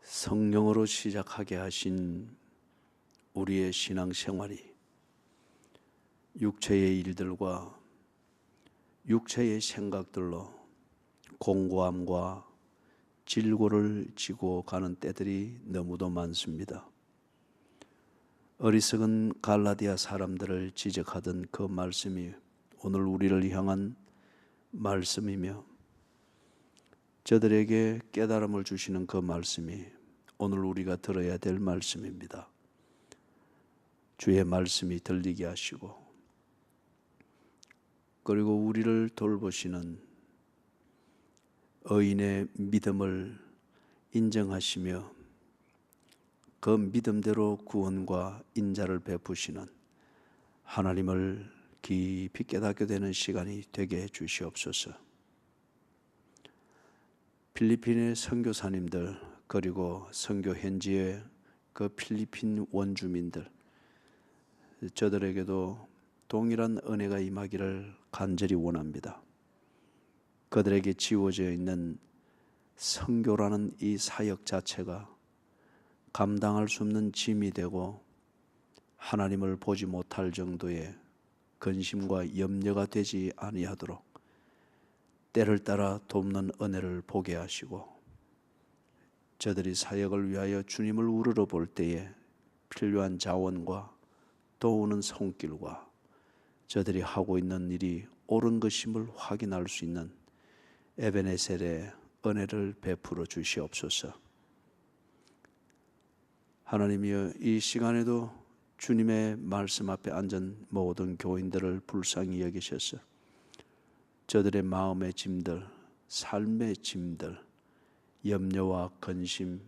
성령으로 시작하게 하신 우리의 신앙생활이 육체의 일들과 육체의 생각들로 공고함과 질고를 지고 가는 때들이 너무도 많습니다. 어리석은 갈라디아 사람들을 지적하던 그 말씀이 오늘 우리를 향한 말씀이며, 저들에게 깨달음을 주시는 그 말씀이 오늘 우리가 들어야 될 말씀입니다. 주의 말씀이 들리게 하시고, 그리고 우리를 돌보시는 의인의 믿음을 인정하시며 그 믿음대로 구원과 인자를 베푸시는 하나님을 깊이 깨닫게 되는 시간이 되게 해 주시옵소서. 필리핀의 선교사님들, 그리고 선교 현지의 그 필리핀 원주민들, 저들에게도 동일한 은혜가 임하기를 간절히 원합니다. 그들에게 지워져 있는 선교라는 이 사역 자체가 감당할 수 없는 짐이 되고 하나님을 보지 못할 정도의 근심과 염려가 되지 아니하도록 때를 따라 돕는 은혜를 보게 하시고, 저들이 사역을 위하여 주님을 우러러 볼 때에 필요한 자원과 도우는 손길과 저들이 하고 있는 일이 옳은 것임을 확인할 수 있는 에베네셀의 은혜를 베풀어 주시옵소서. 하나님이여, 이 시간에도 주님의 말씀 앞에 앉은 모든 교인들을 불쌍히 여기셔서 저들의 마음의 짐들, 삶의 짐들, 염려와 근심,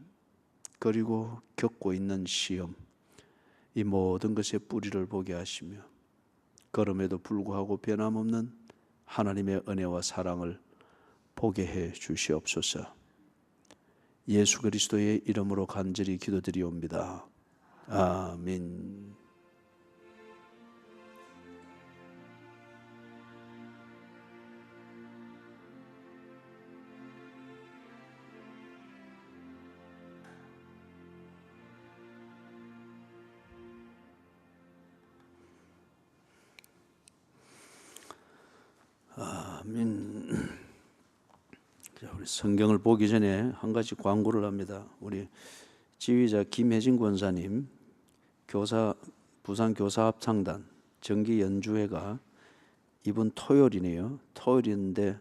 그리고 겪고 있는 시험, 이 모든 것의 뿌리를 보게 하시며 그럼에도 불구하고 변함없는 하나님의 은혜와 사랑을 보게 해 주시옵소서. 예수 그리스도의 이름으로 간절히 기도드리옵니다. 아멘. 아멘. 자, 우리 성경을 보기 전에 한 가지 광고를 합니다. 우리 지휘자 김혜진 권사님 부산 교사합창단 정기 연주회가 이번 토요일이네요. 토요일인데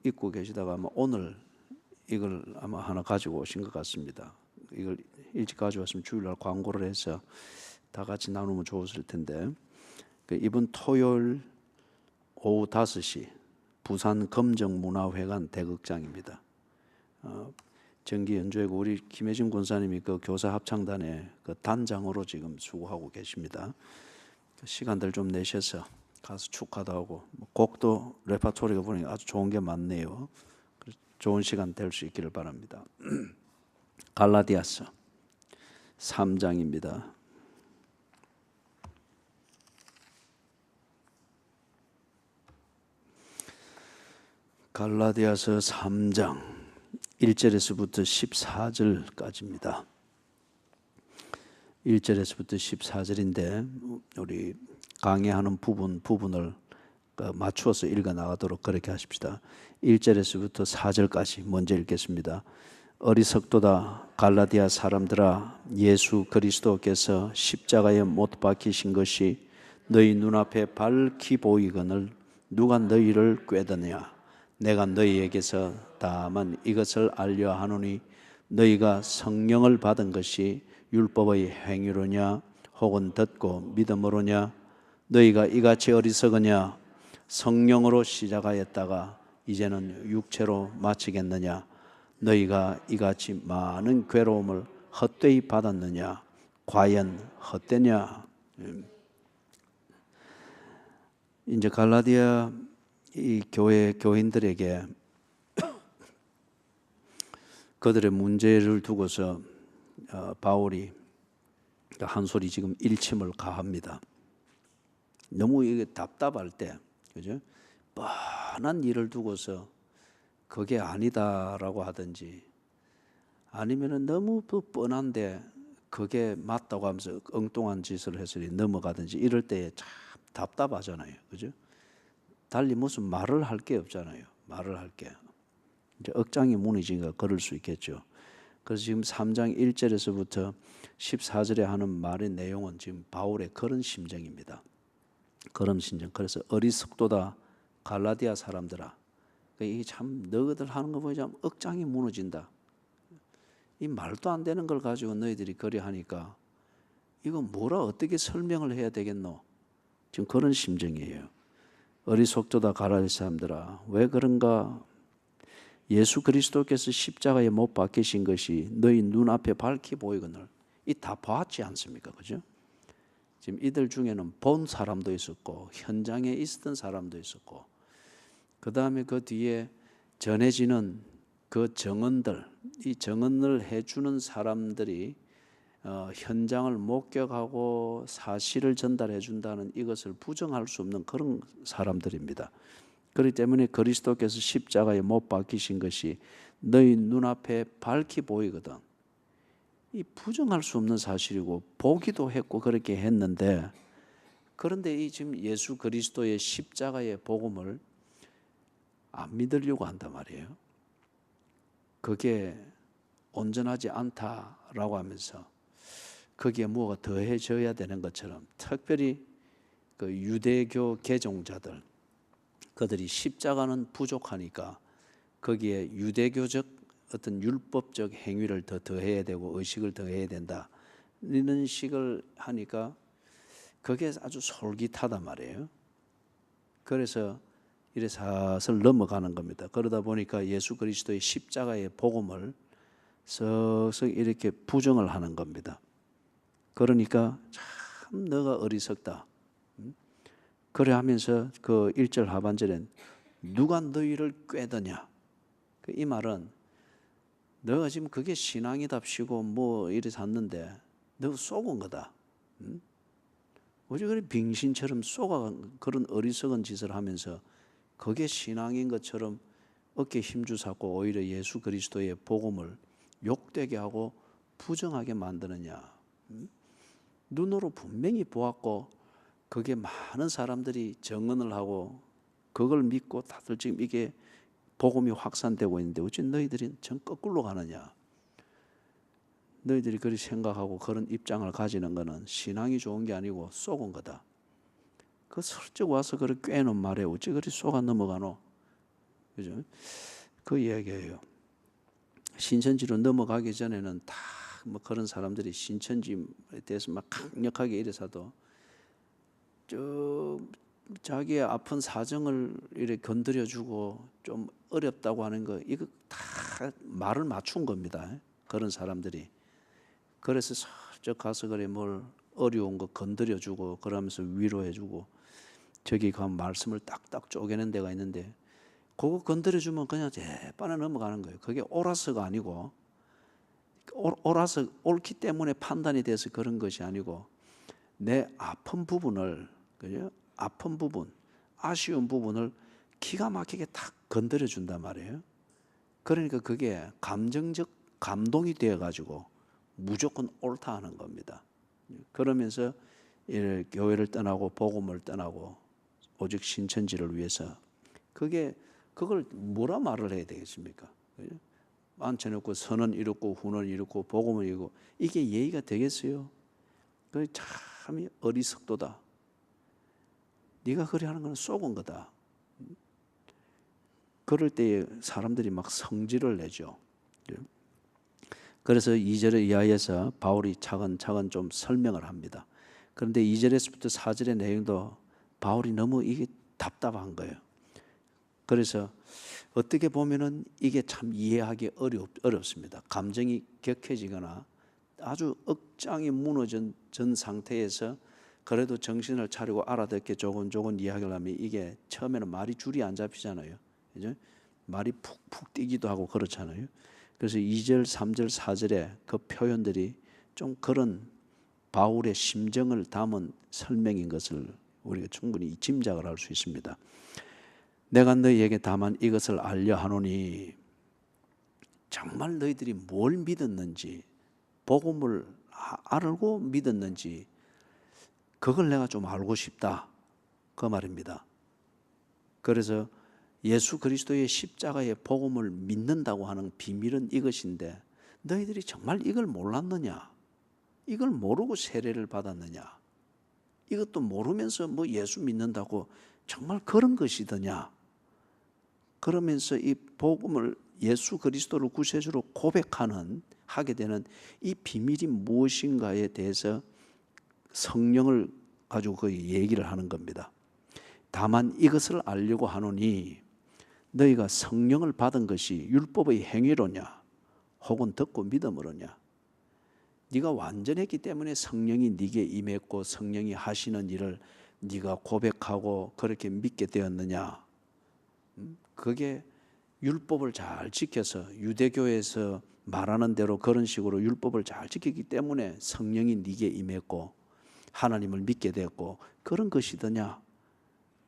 잊고 계시다가 아마 오늘 이걸 아마 하나 가지고 오신 것 같습니다. 이걸 일찍 가져왔으면 주일날 광고를 해서 다 같이 나누면 좋았을 텐데, 이번 토요일 오후 5시 부산 검정문화회관 대극장입니다. 정기 연주회고 우리 김혜진 권사님이 그 교사 합창단의 그 단장으로 지금 수고하고 계십니다. 시간들 좀 내셔서 가서 축하도 하고, 곡도 레파토리가 보니까 아주 좋은 게 많네요. 좋은 시간 될 수 있기를 바랍니다. 갈라디아서 3장입니다. 갈라디아서 3장 1절에서부터 14절까지입니다. 1절에서부터 14절인데 우리 강의하는 부분을 맞추어서 읽어 나가도록 그렇게 하십시다. 1절에서부터 4절까지 먼저 읽겠습니다. 어리석도다 갈라디아 사람들아, 예수 그리스도께서 십자가에 못 박히신 것이 너희 눈앞에 밝히 보이거늘 누가 너희를 꾀드냐? 내가 너희에게서 다만 이것을 알려 하노니 너희가 성령을 받은 것이 율법의 행위로냐 혹은 듣고 믿음으로냐? 너희가 이같이 어리석으냐? 성령으로 시작하였다가 이제는 육체로 마치겠느냐? 너희가 이같이 많은 괴로움을 헛되이 받았느냐? 과연 헛되냐? 이제 갈라디아 이 교회 교인들에게 그들의 문제를 두고서 바울이 한 소리 지금 일침을 가합니다. 너무 이게 답답할 때, 그죠? 뻔한 일을 두고서 그게 아니다라고 하든지, 아니면은 너무 뻔한데 그게 맞다고 하면서 엉뚱한 짓을 해서 넘어가든지 이럴 때에 참 답답하잖아요. 그죠? 달리 무슨 말을 할 게 없잖아요. 말을 할 게. 이제 억장이 무너지니까 그럴 수 있겠죠. 그래서 지금 3장 1절에서부터 14절에 하는 말의 내용은 지금 바울의 그런 심정입니다. 그런 심정. 그래서 어리석도다 갈라디아 사람들아. 이게 참 너희들 하는 거 보니 참 억장이 무너진다. 이 말도 안 되는 걸 가지고 너희들이 그리 하니까 이거 뭐라 어떻게 설명을 해야 되겠노? 지금 그런 심정이에요. 어리석도다 갈라디아 사람들아, 왜 그런가? 예수 그리스도께서 십자가에 못 박히신 것이 너희 눈앞에 밝히 보이거늘 이 다 봤지 않습니까? 그죠? 지금 이들 중에는 본 사람도 있었고 현장에 있었던 사람도 있었고 그 다음에 그 뒤에 전해지는 그 정언들, 이 정언을 해주는 사람들이 현장을 목격하고 사실을 전달해 준다는 이것을 부정할 수 없는 그런 사람들입니다. 그렇기 때문에 그리스도께서 십자가에 못 박히신 것이 너희 눈앞에 밝히 보이거든. 이 부정할 수 없는 사실이고 보기도 했고 그렇게 했는데, 그런데 이 지금 예수 그리스도의 십자가의 복음을 안 믿으려고 한단 말이에요. 그게 온전하지 않다라고 하면서 거기에 뭐가 더해져야 되는 것처럼, 특별히 그 유대교 개종자들, 그들이 십자가는 부족하니까 거기에 유대교적 어떤 율법적 행위를 더 더해야 되고 의식을 더해야 된다, 이런 식을 하니까 그게 아주 솔깃하단 말이에요. 그래서 이래 사슬 넘어가는 겁니다. 그러다 보니까 예수 그리스도의 십자가의 복음을 썩썩 이렇게 부정을 하는 겁니다. 그러니까 참 너가 어리석다. 그래 하면서 그 1절 하반절엔 누가 너희를 꾀더냐. 이 말은 너가 지금 그게 신앙이답시고 뭐 이래 샀는데 너 속은 거다. 어찌 그리 빙신처럼 속아 그런 어리석은 짓을 하면서 그게 신앙인 것처럼 어깨 힘주잡고 오히려 예수 그리스도의 복음을 욕되게 하고 부정하게 만드느냐. 눈으로 분명히 보았고 그게 많은 사람들이 증언을 하고 그걸 믿고 다들 지금 이게 복음이 확산되고 있는데 어찌 너희들이 전 거꾸로 가느냐. 너희들이 그렇게 생각하고 그런 입장을 가지는 것은 신앙이 좋은 게 아니고 속은 거다. 그 슬쩍 와서 그렇게 꿰는 말에 어찌 그리 속아 넘어가노. 그죠? 그 이야기예요. 신천지로 넘어가기 전에는 다 뭐 그런 사람들이 신천지에 대해서 막 강력하게 이래서도 자기의 아픈 사정을 이렇게 건드려주고 좀 어렵다고 하는 거, 이거 다 말을 맞춘 겁니다. 그런 사람들이. 그래서 슬쩍 가서 그래 뭘 어려운 거 건드려주고 그러면서 위로해주고, 저기 가면 말씀을 딱딱 쪼개는 데가 있는데 그거 건드려주면 그냥 재빠르게 넘어가는 거예요. 그게 옳아서가 아니고, 옳아서 옳기 때문에 판단이 돼서 그런 것이 아니고, 내 아픈 부분을, 그죠? 아픈 부분, 아쉬운 부분을 기가 막히게 탁 건드려 준단 말이에요. 그러니까 그게 감정적 감동이 되어 가지고 무조건 옳다 하는 겁니다. 그러면서 교회를 떠나고 복음을 떠나고 오직 신천지를 위해서, 그걸 뭐라 말을 해야 되겠습니까? 앉혀놓고 선은 이렇고 후는 이렇고 복음은 이고, 이게 예의가 되겠어요? 그 참 어리석도다. 네가 그리 하는 건 속은 거다. 그럴 때에 사람들이 막 성질을 내죠. 그래서 2절의 이하에서 바울이 차근차근 좀 설명을 합니다. 그런데 2절에서부터 4절의 내용도 바울이 너무 이게 답답한 거예요. 그래서 어떻게 보면은 이게 참 이해하기 어렵습니다. 감정이 격해지거나 아주 억장이 무너진 상태에서 그래도 정신을 차리고 알아듣게 조곤조곤 이야기를 하면 이게 처음에는 말이 줄이 안 잡히잖아요. 그죠? 말이 푹푹 뛰기도 하고 그렇잖아요. 그래서 2절, 3절, 4절에 그 표현들이 좀 그런 바울의 심정을 담은 설명인 것을 우리가 충분히 짐작을 할 수 있습니다. 내가 너희에게 다만 이것을 알려 하노니, 정말 너희들이 뭘 믿었는지, 복음을 알고 믿었는지 그걸 내가 좀 알고 싶다, 그 말입니다. 그래서 예수 그리스도의 십자가의 복음을 믿는다고 하는 비밀은 이것인데, 너희들이 정말 이걸 몰랐느냐? 이걸 모르고 세례를 받았느냐? 이것도 모르면서 뭐 예수 믿는다고 정말 그런 것이더냐? 그러면서 이 복음을, 예수 그리스도를 구세주로 하게 되는 이 비밀이 무엇인가에 대해서 성령을 가지고 그 얘기를 하는 겁니다. 다만 이것을 알려고 하노니 너희가 성령을 받은 것이 율법의 행위로냐 혹은 듣고 믿음으로냐? 네가 완전했기 때문에 성령이 네게 임했고 성령이 하시는 일을 네가 고백하고 그렇게 믿게 되었느냐? 그게 율법을 잘 지켜서 유대교에서 말하는 대로 그런 식으로 율법을 잘 지키기 때문에 성령이 네게 임했고 하나님을 믿게 되었고 그런 것이더냐?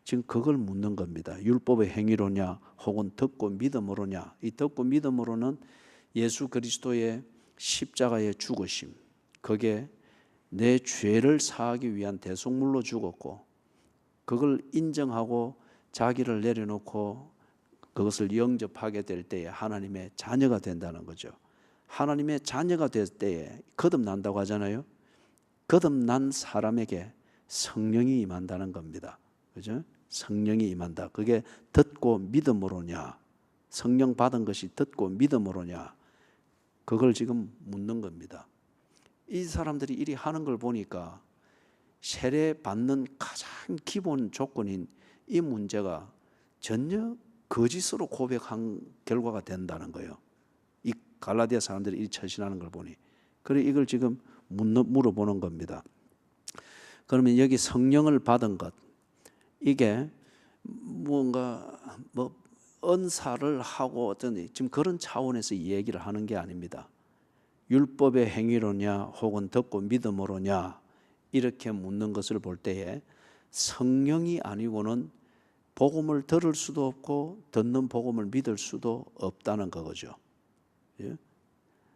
지금 그걸 묻는 겁니다. 율법의 행위로냐 혹은 듣고 믿음으로냐? 이 듣고 믿음으로는 예수 그리스도의 십자가의 죽으심, 그게 내 죄를 사하기 위한 대속물로 죽었고 그걸 인정하고 자기를 내려놓고 그것을 영접하게 될 때에 하나님의 자녀가 된다는 거죠. 하나님의 자녀가 될 때에 거듭난다고 하잖아요. 거듭난 사람에게 성령이 임한다는 겁니다. 그죠? 성령이 임한다. 그게 듣고 믿음으로냐? 성령 받은 것이 듣고 믿음으로냐? 그걸 지금 묻는 겁니다. 이 사람들이 이리 하는 걸 보니까 세례 받는 가장 기본 조건인 이 문제가 전혀 거짓으로 고백한 결과가 된다는 거예요. 이 갈라디아 사람들이 이 처신하는 걸 보니. 그래 이걸 지금 물어보는 겁니다. 그러면 여기 성령을 받은 것, 이게 뭔가 뭐 은사를 하고 어떤 지금 그런 차원에서 이 얘기를 하는 게 아닙니다. 율법의 행위로냐 혹은 듣고 믿음으로냐 이렇게 묻는 것을 볼 때에 성령이 아니고는 복음을 들을 수도 없고 듣는 복음을 믿을 수도 없다는 거죠. 예?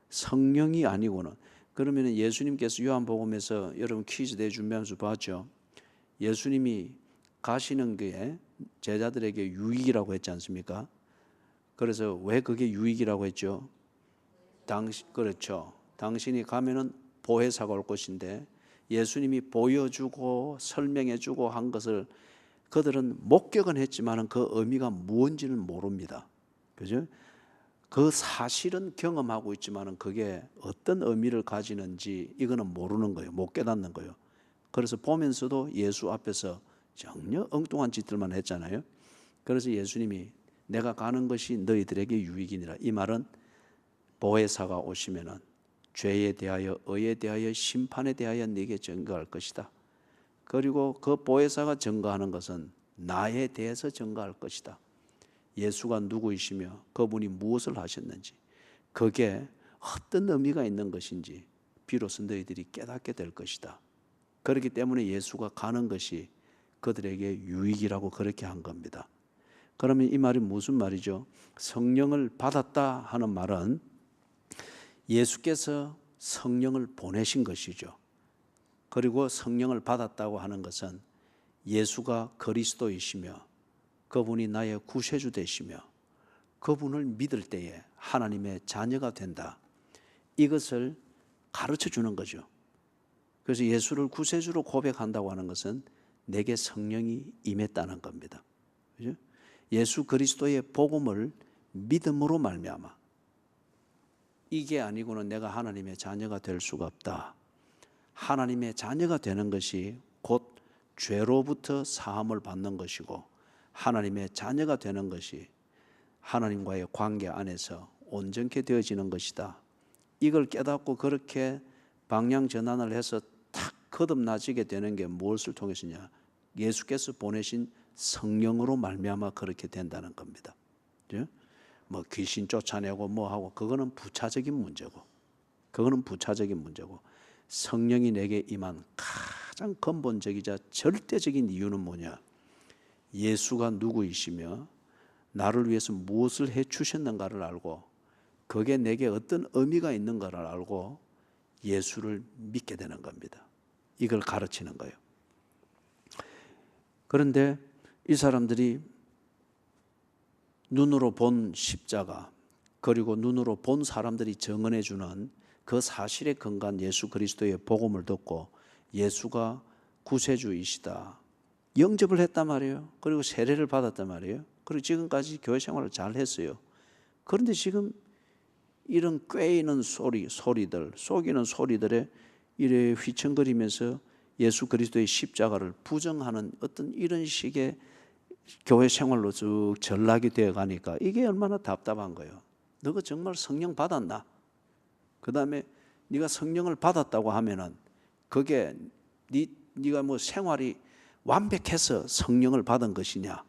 성령이 아니고는. 그러면 예수님께서 요한복음에서 여러분 퀴즈 내 준비하면서 봤죠. 예수님이 가시는 게 제자들에게 유익이라고 했지 않습니까? 그래서 왜 그게 유익이라고 했죠? 그렇죠. 당신이 가면은 보혜사가 올 것인데 예수님이 보여주고 설명해주고 한 것을 그들은 목격은 했지만 그 의미가 무엇인지는 모릅니다. 그죠? 그 사실은 경험하고 있지만 그게 어떤 의미를 가지는지 이거는 모르는 거예요. 못 깨닫는 거예요. 그래서 보면서도 예수 앞에서 전혀 엉뚱한 짓들만 했잖아요. 그래서 예수님이 내가 가는 것이 너희들에게 유익이니라. 이 말은 보혜사가 오시면은 죄에 대하여, 의에 대하여, 심판에 대하여 네게 증거할 것이다. 그리고 그 보혜사가 증거하는 것은 나에 대해서 증거할 것이다. 예수가 누구이시며 그분이 무엇을 하셨는지, 그게 어떤 의미가 있는 것인지 비로소 너희들이 깨닫게 될 것이다. 그렇기 때문에 예수가 가는 것이 그들에게 유익이라고 그렇게 한 겁니다. 그러면 이 말이 무슨 말이죠? 성령을 받았다 하는 말은 예수께서 성령을 보내신 것이죠. 그리고 성령을 받았다고 하는 것은 예수가 그리스도이시며 그분이 나의 구세주 되시며 그분을 믿을 때에 하나님의 자녀가 된다. 이것을 가르쳐 주는 거죠. 그래서 예수를 구세주로 고백한다고 하는 것은 내게 성령이 임했다는 겁니다. 그죠? 예수 그리스도의 복음을 믿음으로 말미암아 이게 아니고는 내가 하나님의 자녀가 될 수가 없다. 하나님의 자녀가 되는 것이 곧 죄로부터 사함을 받는 것이고 하나님의 자녀가 되는 것이 하나님과의 관계 안에서 온전케 되어지는 것이다. 이걸 깨닫고 그렇게 방향 전환을 해서 탁 거듭나지게 되는 게 무엇을 통해서냐? 예수께서 보내신 성령으로 말미암아 그렇게 된다는 겁니다. 뭐 귀신 쫓아내고 뭐 하고 그거는 부차적인 문제고, 성령이 내게 임한 가장 근본적이자 절대적인 이유는 뭐냐? 예수가 누구이시며 나를 위해서 무엇을 해 주셨는가를 알고 그게 내게 어떤 의미가 있는가를 알고 예수를 믿게 되는 겁니다. 이걸 가르치는 거예요. 그런데 이 사람들이 눈으로 본 십자가, 그리고 눈으로 본 사람들이 증언해 주는 그 사실에 근거한 예수 그리스도의 복음을 듣고 예수가 구세주이시다 영접을 했단 말이에요. 그리고 세례를 받았단 말이에요. 그리고 지금까지 교회 생활을 잘 했어요. 그런데 지금 이런 꿰이는 소리들, 속이는 소리들에 이래 휘청거리면서 예수 그리스도의 십자가를 부정하는 어떤 이런 식의 교회 생활로 쭉 전락이 되어 가니까 이게 얼마나 답답한 거예요. 너가 정말 성령 받았나? 그 다음에 네가 성령을 받았다고 하면은 그게 네가 뭐 생활이 완벽해서 성령을 받은 것이냐?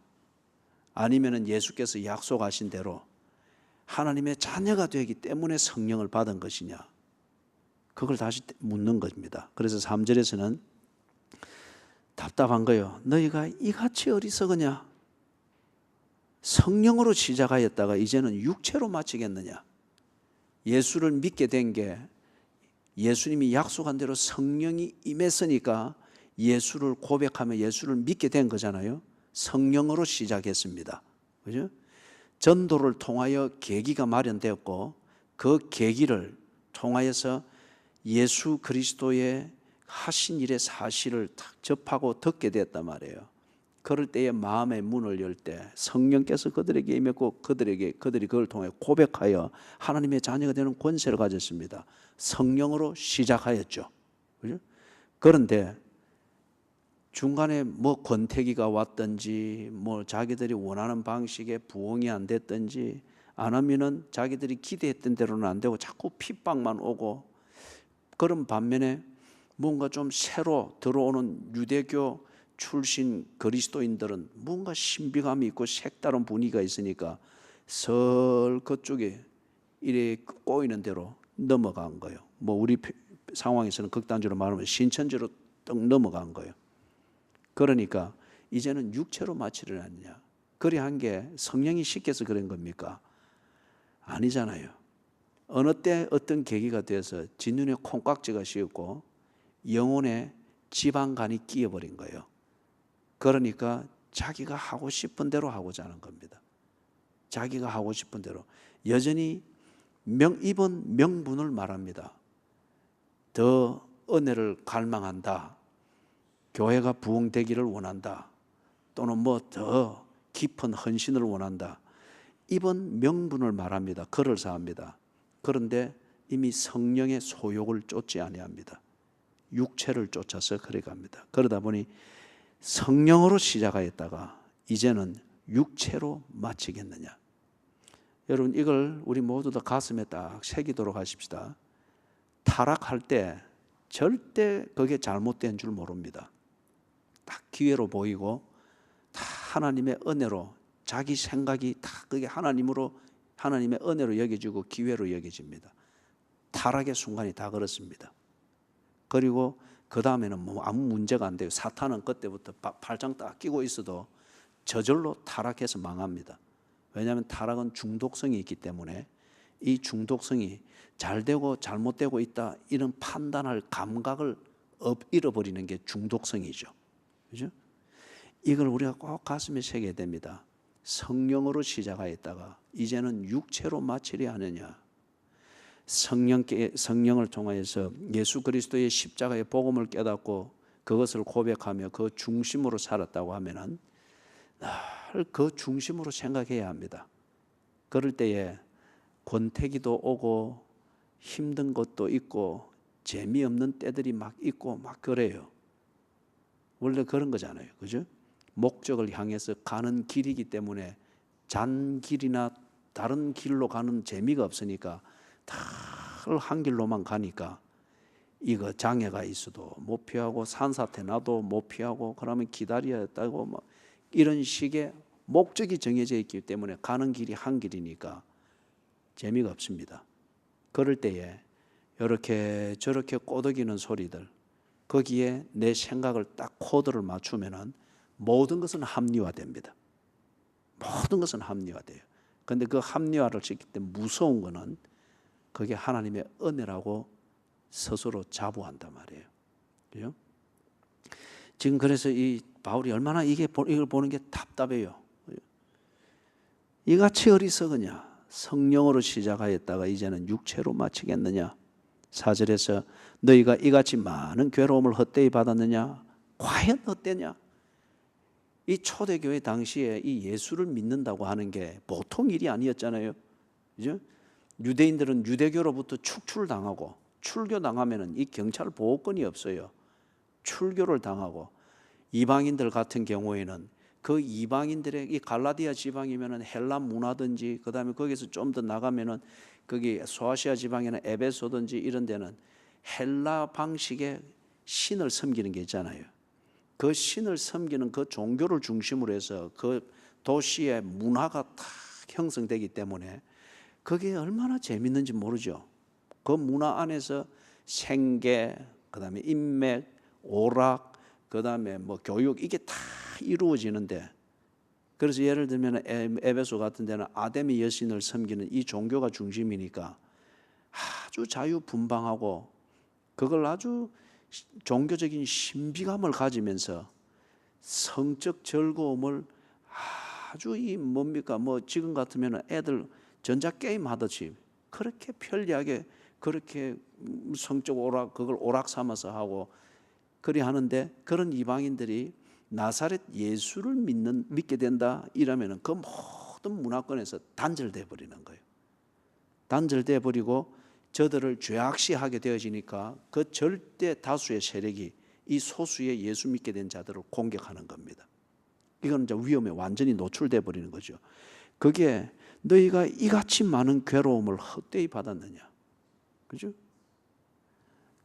아니면은 예수께서 약속하신 대로 하나님의 자녀가 되기 때문에 성령을 받은 것이냐? 그걸 다시 묻는 겁니다. 그래서 3절에서는 답답한 거예요. 너희가 이같이 어리석으냐? 성령으로 시작하였다가 이제는 육체로 마치겠느냐? 예수를 믿게 된 게 예수님이 약속한 대로 성령이 임했으니까 예수를 고백하며 예수를 믿게 된 거잖아요. 성령으로 시작했습니다. 그죠? 전도를 통하여 계기가 마련되었고 그 계기를 통하여서 예수 그리스도의 하신 일의 사실을 딱 접하고 듣게 됐단 말이에요. 그럴 때에 마음의 문을 열 때 성령께서 그들에게 임했고 그들이 그걸 통해 고백하여 하나님의 자녀가 되는 권세를 가졌습니다. 성령으로 시작하였죠. 그죠? 그런데 중간에 뭐 권태기가 왔든지 뭐 자기들이 원하는 방식의 부흥이 안 됐든지 안 하면은 자기들이 기대했던 대로는 안 되고 자꾸 핍박만 오고 그런 반면에 뭔가 좀 새로 들어오는 유대교 출신 그리스도인들은 뭔가 신비감이 있고 색다른 분위기가 있으니까 설 그쪽에 이래 꼬이는 대로 넘어간 거예요. 뭐 우리 상황에서는 극단적으로 말하면 신천지로 떡 넘어간 거예요. 그러니까 이제는 육체로 마치려 하느냐? 그리 한 게 성령이 시켜서 그런 겁니까? 아니잖아요. 어느 때 어떤 계기가 돼서 진눈에 콩깍지가 씌었고 영혼에 지방간이 끼어버린 거예요. 그러니까 자기가 하고 싶은 대로 하고자 하는 겁니다. 자기가 하고 싶은 대로. 여전히 이번 명분을 말합니다. 더 은혜를 갈망한다. 교회가 부흥되기를 원한다. 또는 뭐 더 깊은 헌신을 원한다. 이번 명분을 말합니다. 그럴싸합니다. 그런데 이미 성령의 소욕을 쫓지 아니합니다. 육체를 쫓아서 그래 갑니다. 그러다 보니 성령으로 시작하였다가 이제는 육체로 마치겠느냐? 여러분 이걸 우리 모두 다 가슴에 딱 새기도록 하십시다. 타락할 때 절대 그게 잘못된 줄 모릅니다. 딱 기회로 보이고 다 하나님의 은혜로 자기 생각이 다 그게 하나님의 은혜로 여겨지고 기회로 여겨집니다. 타락의 순간이 다 그렇습니다. 그리고 그 다음에는 뭐 아무 문제가 안 돼요. 사탄은 그때부터 팔짱 딱 끼고 있어도 저절로 타락해서 망합니다. 왜냐하면 타락은 중독성이 있기 때문에 이 중독성이 잘 되고 잘못되고 있다 이런 판단할 감각을 잃어버리는 게 중독성이죠. 그죠? 이걸 우리가 꼭 가슴에 새겨야 됩니다. 성령으로 시작하였다가 이제는 육체로 마치려 하느냐? 성령을 통하여서 예수 그리스도의 십자가의 복음을 깨닫고 그것을 고백하며 그 중심으로 살았다고 하면은 늘 그 중심으로 생각해야 합니다. 그럴 때에 권태기도 오고 힘든 것도 있고 재미없는 때들이 막 있고 막 그래요. 원래 그런 거잖아요. 그죠? 목적을 향해서 가는 길이기 때문에 잔길이나 다른 길로 가는 재미가 없으니까 다 한 길로만 가니까 이거 장애가 있어도 못 피하고 산사태 나도 못 피하고 그러면 기다려야 했다고 뭐 이런 식의 목적이 정해져 있기 때문에 가는 길이 한 길이니까 재미가 없습니다. 그럴 때에 이렇게 저렇게 꼬드기는 소리들 거기에 내 생각을 딱 코드를 맞추면은 모든 것은 합리화됩니다. 모든 것은 합리화돼요. 그런데 그 합리화를 시킬 때 무서운 거는 그게 하나님의 은혜라고 스스로 자부한단 말이에요. 그죠? 지금 그래서 이 바울이 얼마나 이걸 보는 게 답답해요. 이같이 어리석으냐? 성령으로 시작하였다가 이제는 육체로 마치겠느냐? 4절에서 너희가 이같이 많은 괴로움을 헛되이 받았느냐? 과연 헛되냐? 이 초대교회 당시에 이 예수를 믿는다고 하는 게 보통 일이 아니었잖아요. 그죠? 유대인들은 유대교로부터 축출을 당하고, 출교당하면은 이 경찰 보호권이 없어요. 출교를 당하고, 이방인들 같은 경우에는 그 이방인들의 이 갈라디아 지방이면은 헬라 문화든지, 그 다음에 거기서 좀 더 나가면은 거기 소아시아 지방에는 에베소든지 이런 데는 헬라 방식의 신을 섬기는 게 있잖아요. 그 신을 섬기는 그 종교를 중심으로 해서 그 도시의 문화가 다 형성되기 때문에 그게 얼마나 재밌는지 모르죠. 그 문화 안에서 생계, 그 다음에 인맥, 오락, 그 다음에 뭐 교육, 이게 다 이루어지는데, 그래서 예를 들면 에베소 같은 데는 아데미 여신을 섬기는 이 종교가 중심이니까 아주 자유분방하고 그걸 아주 종교적인 신비감을 가지면서 성적 즐거움을 아주 이 뭡니까 뭐 지금 같으면 애들 전자게임 하듯이 그렇게 편리하게 그렇게 성적 오락, 그걸 오락 삼아서 하고 그리 하는데, 그런 이방인들이 나사렛 예수를 믿게 된다 이러면은 그 모든 문화권에서 단절돼 버리는 거예요. 단절돼 버리고 저들을 죄악시하게 되어지니까 그 절대 다수의 세력이 이 소수의 예수 믿게 된 자들을 공격하는 겁니다. 이건 이제 위험에 완전히 노출돼 버리는 거죠. 그게 너희가 이같이 많은 괴로움을 헛되이 받았느냐, 그죠?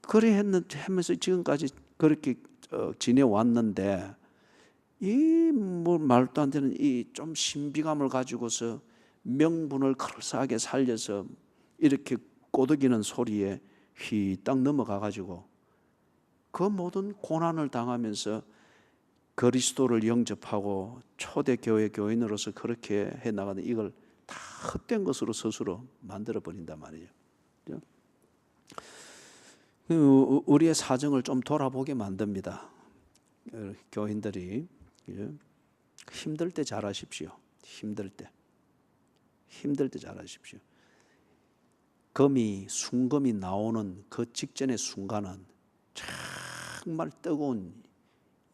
그래 하면서 지금까지 그렇게 지내왔는데 이 뭐 말도 안 되는 이 좀 신비감을 가지고서 명분을 그럴싸하게 살려서 이렇게 꼬드기는 소리에 휘딱 넘어가 가지고 그 모든 고난을 당하면서 그리스도를 영접하고 초대교회 교인으로서 그렇게 해나가는 이걸 다 헛된 것으로 스스로 만들어 버린단 말이에요. 우리의 사정을 좀 돌아보게 만듭니다. 교인들이 힘들 때 잘하십시오. 힘들 때 잘하십시오. 순금이 나오는 그 직전의 순간은 정말 뜨거운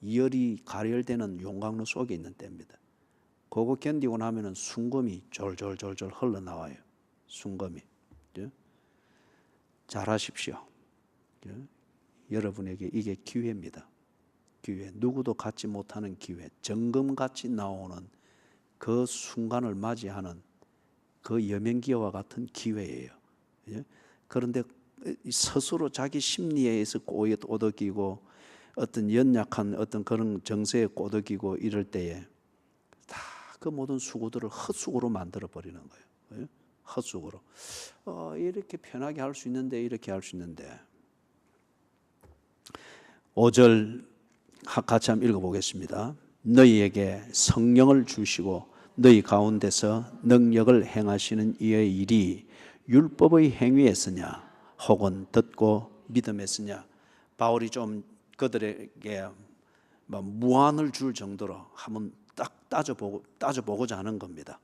열이 가열되는 용광로 속에 있는 때입니다. 그거 견디고 나면은 순금이 졸졸졸졸 흘러나와요. 순금이. 잘하십시오. 여러분에게 이게 기회입니다. 기회. 누구도 갖지 못하는 기회. 정금같이 나오는 그 순간을 맞이하는 그 여명기와 같은 기회예요. 그런데 스스로 자기 심리에 의해서 꼬드기고 어떤 연약한 어떤 그런 정세에 꼬드기고 이럴 때에 다 그 모든 수고들을 헛수고로 만들어 버리는 거예요. 헛수고로. 이렇게 편하게 할 수 있는데, 이렇게 할 수 있는데. 5절 같이 한번 읽어보겠습니다. 너희에게 성령을 주시고 너희 가운데서 능력을 행하시는 이의 일이 율법의 행위에서냐 혹은 듣고 믿음에서냐. 바울이 좀 그들에게 무한을 줄 정도로 한번 딱 따져보고자 하는 겁니다.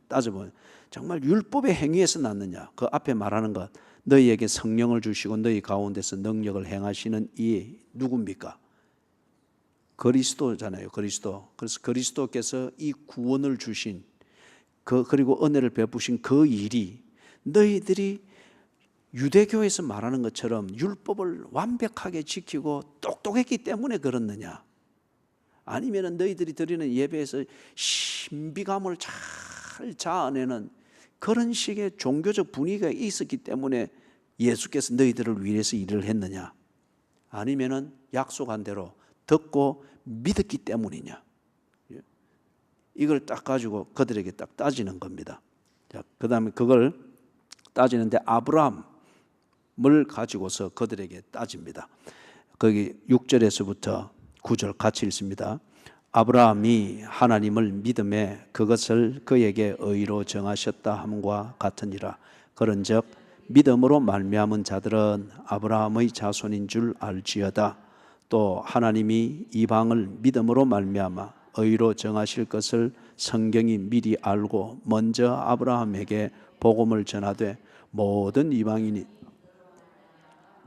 따져보면 정말 율법의 행위에서 났느냐. 그 앞에 말하는 것, 너희에게 성령을 주시고 너희 가운데서 능력을 행하시는 이 누굽니까? 그리스도잖아요. 그리스도. 그래서 그리스도께서 이 구원을 주신 그리고 은혜를 베푸신 그 일이 너희들이 유대교에서 말하는 것처럼 율법을 완벽하게 지키고 똑똑했기 때문에 그렇느냐? 아니면 너희들이 드리는 예배에서 신비감을 잘 자아내는 그런 식의 종교적 분위기가 있었기 때문에 예수께서 너희들을 위해서 일을 했느냐? 아니면 약속한 대로 듣고 믿었기 때문이냐? 이걸 딱 가지고 그들에게 딱 따지는 겁니다. 그 다음에 그걸 따지는데 아브라함을 가지고서 그들에게 따집니다. 거기 6절에서부터 9절 같이 읽습니다. 아브라함이 하나님을 믿음에 그것을 그에게 의로 정하셨다 함과 같으니라. 그런즉 믿음으로 말미암은 자들은 아브라함의 자손인 줄 알지어다. 또 하나님이 이방을 믿음으로 말미암아 의로 정하실 것을 성경이 미리 알고 먼저 아브라함에게 복음을 전하되 모든 이방인이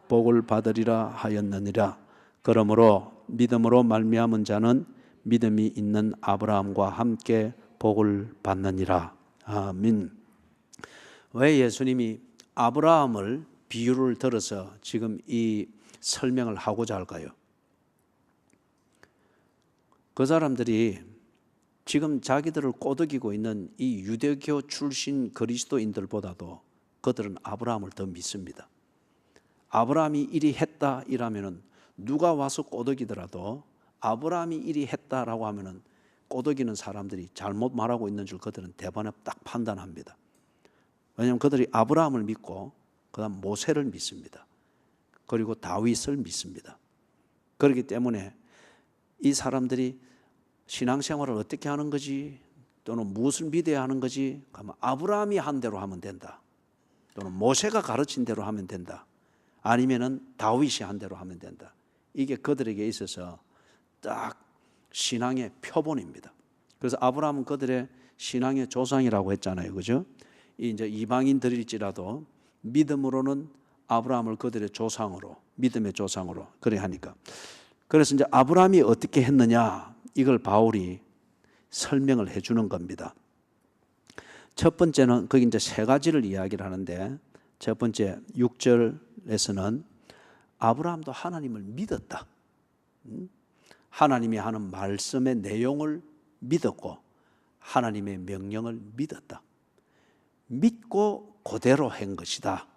복을 받으리라 하였느니라. 그러므로 믿음으로 말미암은 자는 믿음이 있는 아브라함과 함께 복을 받느니라. 아멘. 왜 예수님이 아브라함을 비유를 들어서 지금 이 설명을 하고자 할까요? 그 사람들이 지금 자기들을 꼬드기고 있는 이 유대교 출신 그리스도인들보다도 그들은 아브라함을 더 믿습니다. 아브라함이 이리 했다 이라면은 누가 와서 꼬드기더라도 아브라함이 이리 했다라고 하면은 꼬드기는 사람들이 잘못 말하고 있는 줄 그들은 대번에 딱 판단합니다. 왜냐하면 그들이 아브라함을 믿고 그다음 모세를 믿습니다. 그리고 다윗을 믿습니다. 그렇기 때문에 이 사람들이 신앙생활을 어떻게 하는 거지 또는 무엇을 믿어야 하는 거지 그러면 아브라함이 한 대로 하면 된다. 또는 모세가 가르친 대로 하면 된다. 아니면은 다윗이 한 대로 하면 된다. 이게 그들에게 있어서 딱 신앙의 표본입니다. 그래서 아브라함은 그들의 신앙의 조상이라고 했잖아요. 그죠? 이제 이방인들일지라도 믿음으로는 아브라함을 그들의 조상으로, 믿음의 조상으로 그래 하니까. 그래서 이제 아브라함이 어떻게 했느냐 이걸 바울이 설명을 해주는 겁니다. 첫 번째는 거기 이제 세 가지를 이야기를 하는데 첫 번째 6절에서는 아브라함도 하나님을 믿었다. 하나님이 하는 말씀의 내용을 믿었고 하나님의 명령을 믿었다. 믿고 그대로 한 것이다.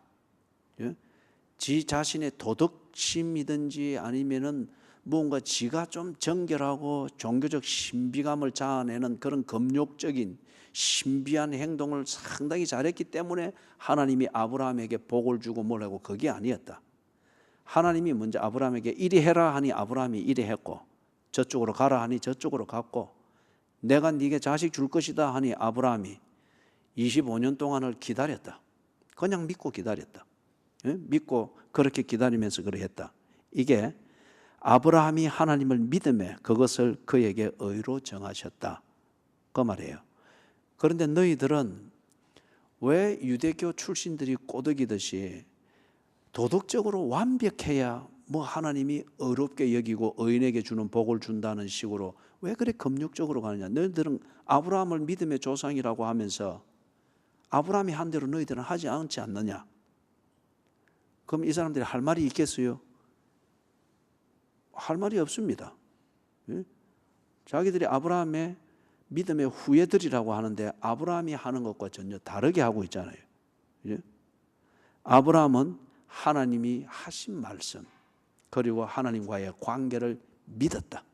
지 자신의 도덕심이든지 아니면은 뭔가 지가 좀 정결하고 종교적 신비감을 자아내는 그런 금욕적인 신비한 행동을 상당히 잘했기 때문에 하나님이 아브라함에게 복을 주고 뭘 하고 그게 아니었다. 하나님이 먼저 아브라함에게 이리 해라 하니 아브라함이 이리 했고 저쪽으로 가라 하니 저쪽으로 갔고 내가 네게 자식 줄 것이다 하니 아브라함이 25년 동안을 기다렸다. 그냥 믿고 기다렸다. 믿고 그렇게 기다리면서 그래 했다. 이게 아브라함이 하나님을 믿음에 그것을 그에게 의로 정하셨다. 그 말이에요. 그런데 너희들은 왜 유대교 출신들이 꼬드기듯이 도덕적으로 완벽해야 뭐 하나님이 의롭게 여기고 의인에게 주는 복을 준다는 식으로 왜 그래 금욕적으로 가느냐. 너희들은 아브라함을 믿음의 조상이라고 하면서 아브라함이 한 대로 너희들은 하지 않지 않느냐. 그럼 이 사람들이 할 말이 있겠어요? 할 말이 없습니다. 자기들이 아브라함의 믿음의 후예들이라고 하는데 아브라함이 하는 것과 전혀 다르게 하고 있잖아요. 아브라함은 하나님이 하신 말씀 그리고 하나님과의 관계를 믿었다.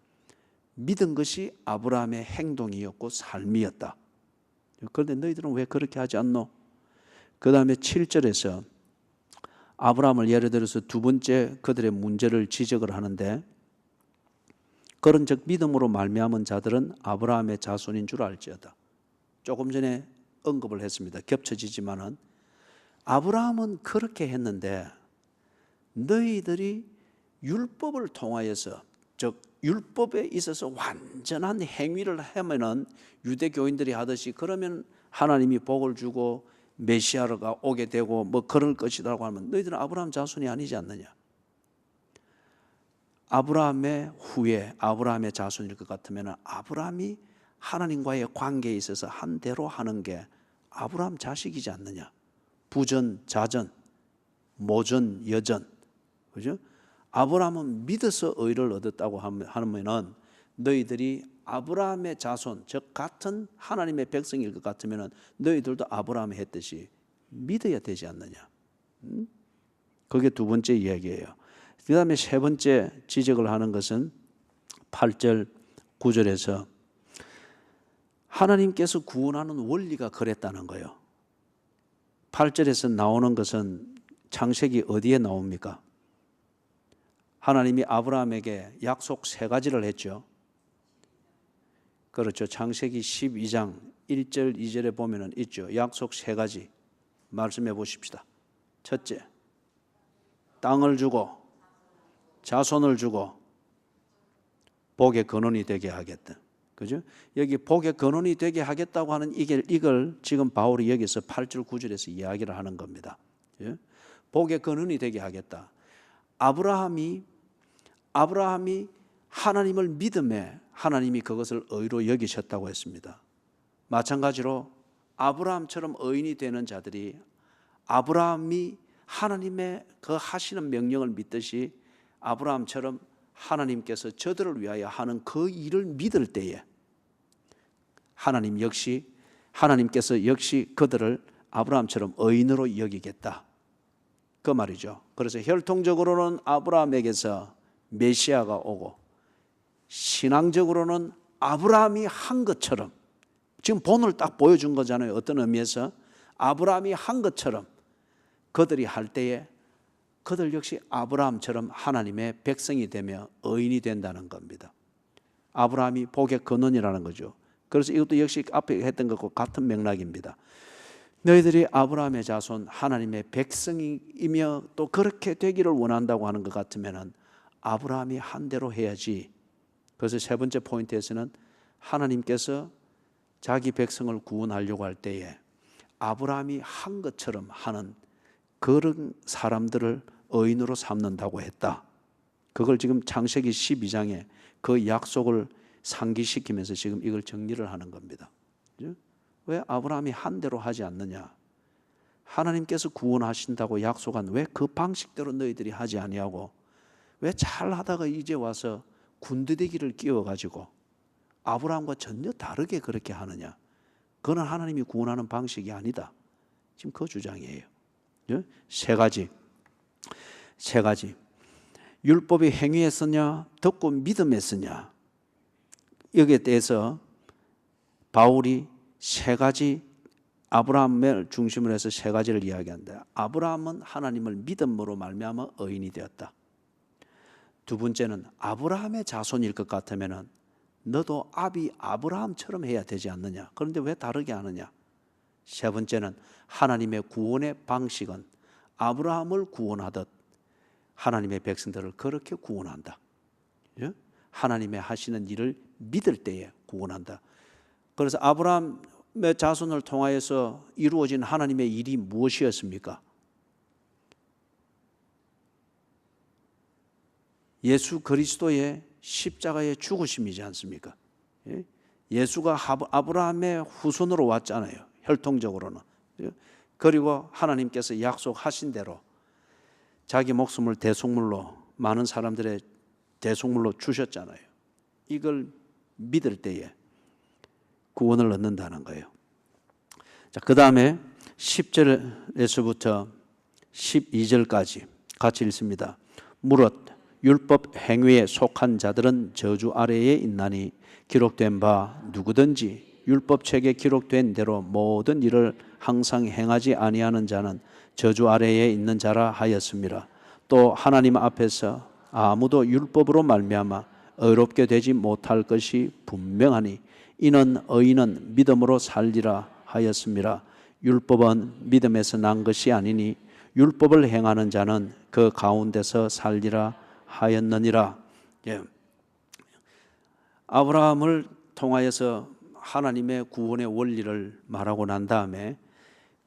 믿은 것이 아브라함의 행동이었고 삶이었다. 그런데 너희들은 왜 그렇게 하지 않노? 그 다음에 7절에서 아브라함을 예를 들어서 두 번째 그들의 문제를 지적을 하는데 그런즉 믿음으로 말미암은 자들은 아브라함의 자손인 줄 알지어다. 조금 전에 언급을 했습니다. 겹쳐지지만은 아브라함은 그렇게 했는데 너희들이 율법을 통하여서 즉 율법에 있어서 완전한 행위를 하면은 유대교인들이 하듯이 그러면 하나님이 복을 주고 메시아가 오게 되고 뭐 그럴 것이라고 하면 너희들은 아브라함 자손이 아니지 않느냐. 아브라함의 후예, 아브라함의 자손일 것 같으면 아브라함이 하나님과의 관계에 있어서 한 대로 하는 게 아브라함 자식이지 않느냐. 부전, 자전, 모전, 여전, 그죠? 아브라함은 믿어서 의를 얻었다고 하면은 너희들이 아브라함의 자손, 즉 같은 하나님의 백성일 것 같으면은 너희들도 아브라함이 했듯이 믿어야 되지 않느냐. 그게 두 번째 이야기예요. 그 다음에 세 번째 지적을 하는 것은 8절, 9절에서 하나님께서 구원하는 원리가 그랬다는 거예요. 8절에서 나오는 것은 창세기 어디에 나옵니까? 하나님이 아브라함에게 약속 세 가지를 했죠. 그렇죠. 창세기 12장 1절, 2절에 보면은 있죠. 약속 세 가지 말씀해 보십시다. 첫째, 땅을 주고 자손을 주고 복의 근원이 되게 하겠다. 그죠? 여기 복의 근원이 되게 하겠다고 하는 이걸 지금 바울이 여기서 8절 9절에서 이야기를 하는 겁니다. 예? 복의 근원이 되게 하겠다. 아브라함이 하나님을 믿음에 하나님이 그것을 의로 여기셨다고 했습니다. 마찬가지로 아브라함처럼 의인이 되는 자들이 아브라함이 하나님의 그 하시는 명령을 믿듯이 아브라함처럼 하나님께서 저들을 위하여 하는 그 일을 믿을 때에 하나님께서 역시 그들을 아브라함처럼 의인으로 여기겠다. 그 말이죠. 그래서 혈통적으로는 아브라함에게서 메시아가 오고 신앙적으로는 아브라함이 한 것처럼 지금 본을 딱 보여준 거잖아요. 어떤 의미에서 아브라함이 한 것처럼 그들이 할 때에 그들 역시 아브라함처럼 하나님의 백성이 되며 의인이 된다는 겁니다. 아브라함이 복의 근원이라는 거죠. 그래서 이것도 역시 앞에 했던 것과 같은 맥락입니다. 너희들이 아브라함의 자손 하나님의 백성이며 또 그렇게 되기를 원한다고 하는 것 같으면 아브라함이 한 대로 해야지. 그래서 세 번째 포인트에서는 하나님께서 자기 백성을 구원하려고 할 때에 아브라함이 한 것처럼 하는 그런 사람들을 의인으로 삼는다고 했다. 그걸 지금 창세기 12장에 그 약속을 상기시키면서 지금 이걸 정리를 하는 겁니다. 왜 아브라함이 한 대로 하지 않느냐? 하나님께서 구원하신다고 약속한 왜 그 방식대로 너희들이 하지 아니하고 왜 잘하다가 이제 와서 군더더기를 끼워가지고 아브라함과 전혀 다르게 그렇게 하느냐? 그건 하나님이 구원하는 방식이 아니다. 지금 그 주장이에요. 세 가지. 율법이 행위에 쓰냐, 듣고 믿음에 쓰냐. 여기에 대해서 바울이 세 가지 아브라함을 중심으로 해서 세 가지를 이야기한다. 아브라함은 하나님을 믿음으로 말미암아 의인이 되었다. 두 번째는 아브라함의 자손일 것 같으면 너도 아비 아브라함처럼 해야 되지 않느냐. 그런데 왜 다르게 하느냐. 세 번째는 하나님의 구원의 방식은 아브라함을 구원하듯 하나님의 백성들을 그렇게 구원한다. 하나님의 하시는 일을 믿을 때에 구원한다. 그래서 아브라함의 자손을 통하여서 이루어진 하나님의 일이 무엇이었습니까? 예수 그리스도의 십자가의 죽으심이지 않습니까? 예수가 아브라함의 후손으로 왔잖아요. 혈통적으로는. 그리고 하나님께서 약속하신 대로 자기 목숨을 대속물로 많은 사람들의 대속물로 주셨잖아요. 이걸 믿을 때에 구원을 얻는다는 거예요. 자, 그 다음에 10절에서부터 12절까지 같이 읽습니다. 무릇 율법 행위에 속한 자들은 저주 아래에 있나니 기록된 바 누구든지 율법책에 기록된 대로 모든 일을 항상 행하지 아니하는 자는 저주 아래에 있는 자라 하였습니다. 또 하나님 앞에서 아무도 율법으로 말미암아 의롭게 되지 못할 것이 분명하니 이는 의인은 믿음으로 살리라 하였습니다. 율법은 믿음에서 난 것이 아니니 율법을 행하는 자는 그 가운데서 살리라 하였느니라. 아브라함을 통하여서 하나님의 구원의 원리를 말하고 난 다음에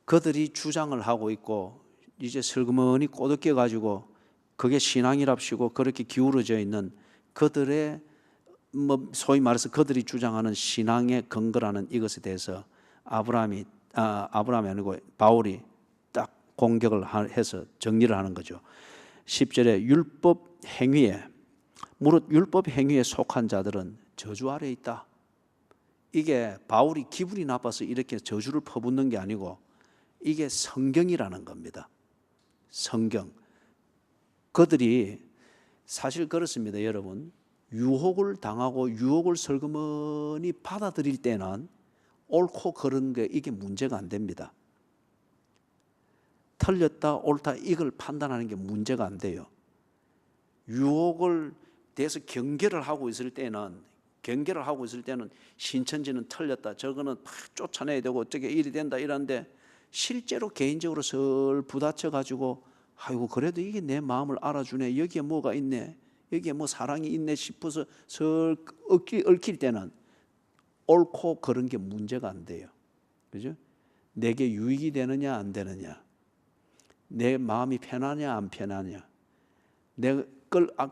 그들이 주장을 하고 있고 이제 슬그머니 꼬드겨 가지고 그게 신앙이랍시고 그렇게 기울어져 있는 그들의 소위 말해서 그들이 주장하는 신앙의 근거라는 이것에 대해서 아브라함이 아니고 바울이 딱 공격을 해서 정리를 하는 거죠. 10절에 율법 행위에 무릇 율법 행위에 속한 자들은 저주 아래에 있다. 이게 바울이 기분이 나빠서 이렇게 저주를 퍼붓는 게 아니고 이게 성경이라는 겁니다. 성경. 그들이 사실 그렇습니다, 여러분. 유혹을 당하고 유혹을 슬그머니 받아들일 때는 옳고 그른 게 이게 문제가 안 됩니다. 틀렸다 옳다 이걸 판단하는 게 문제가 안 돼요. 유혹을 대해서 경계를 하고 있을 때는 신천지는 틀렸다 저거는 막 쫓아내야 되고 어떻게 일이 된다 이러는데 실제로 개인적으로 설 부딪혀 가지고 아이고 그래도 이게 내 마음을 알아주네, 여기에 뭐가 있네, 여기에 뭐 사랑이 있네 싶어서 설 얽힐 때는 옳고 그런 게 문제가 안 돼요. 그죠? 내게 유익이 되느냐 안 되느냐, 내 마음이 편하냐 안 편하냐, 내가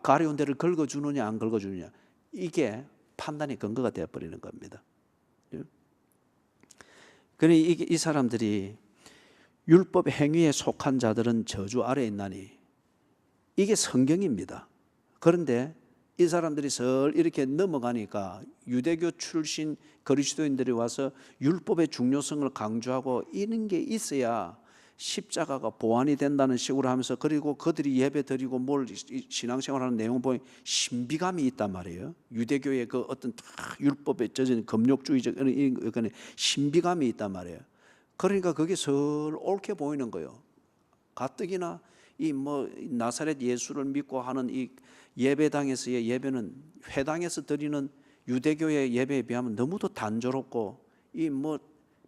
가려운 데를 긁어주느냐 안 긁어주느냐, 이게 판단의 근거가 되어버리는 겁니다. 그러니 이 사람들이 율법 행위에 속한 자들은 저주 아래에 있나니, 이게 성경입니다. 그런데 이 사람들이 설 이렇게 넘어가니까 유대교 출신 그리스도인들이 와서 율법의 중요성을 강조하고 이런 게 있어야 십자가가 보완이 된다는 식으로 하면서, 그리고 그들이 예배 드리고 뭘 신앙생활하는 내용을 보니 신비감이 있단 말이에요. 유대교의 그 어떤 율법에 젖은 금욕주의적 이런 신비감이 있단 말이에요. 그러니까 그게 설 옳게 보이는 거예요. 가뜩이나 이 뭐 나사렛 예수를 믿고 하는 이 예배당에서의 예배는 회당에서 드리는 유대교의 예배에 비하면 너무도 단조롭고 이 뭐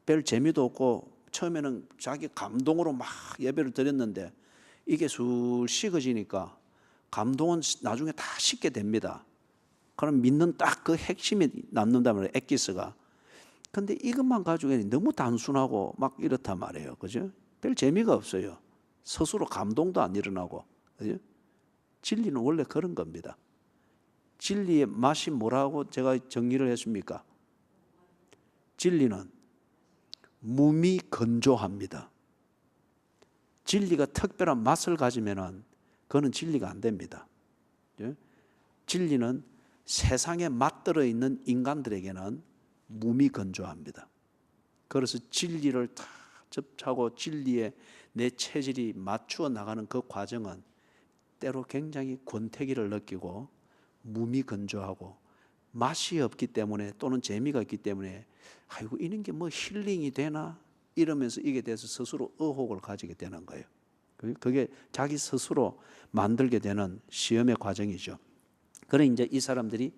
별 재미도 없고, 처음에는 자기 감동으로 막 예배를 드렸는데 이게 술 식어지니까 감동은 나중에 다 식게 됩니다. 그럼 믿는 딱 그 핵심이 남는단 말이에요, 엑기스가. 근데 이것만 가지고 너무 단순하고 막 이렇단 말이에요. 그죠? 별 재미가 없어요. 스스로 감동도 안 일어나고. 그죠? 진리는 원래 그런 겁니다. 진리의 맛이 뭐라고 제가 정리를 했습니까? 진리는 몸이 건조합니다. 진리가 특별한 맛을 가지면은 그거는 진리가 안 됩니다. 진리는 세상에 맛들어 있는 인간들에게는 몸이 건조합니다. 그래서 진리를 다 접하고 진리에 내 체질이 맞추어 나가는 그 과정은 때로 굉장히 권태기를 느끼고 몸이 건조하고 맛이 없기 때문에, 또는 재미가 없기 때문에 아이고 이런 게 뭐 힐링이 되나 이러면서 이게 대해서 스스로 의혹을 가지게 되는 거예요. 그게 자기 스스로 만들게 되는 시험의 과정이죠. 그래 이제 이 사람들이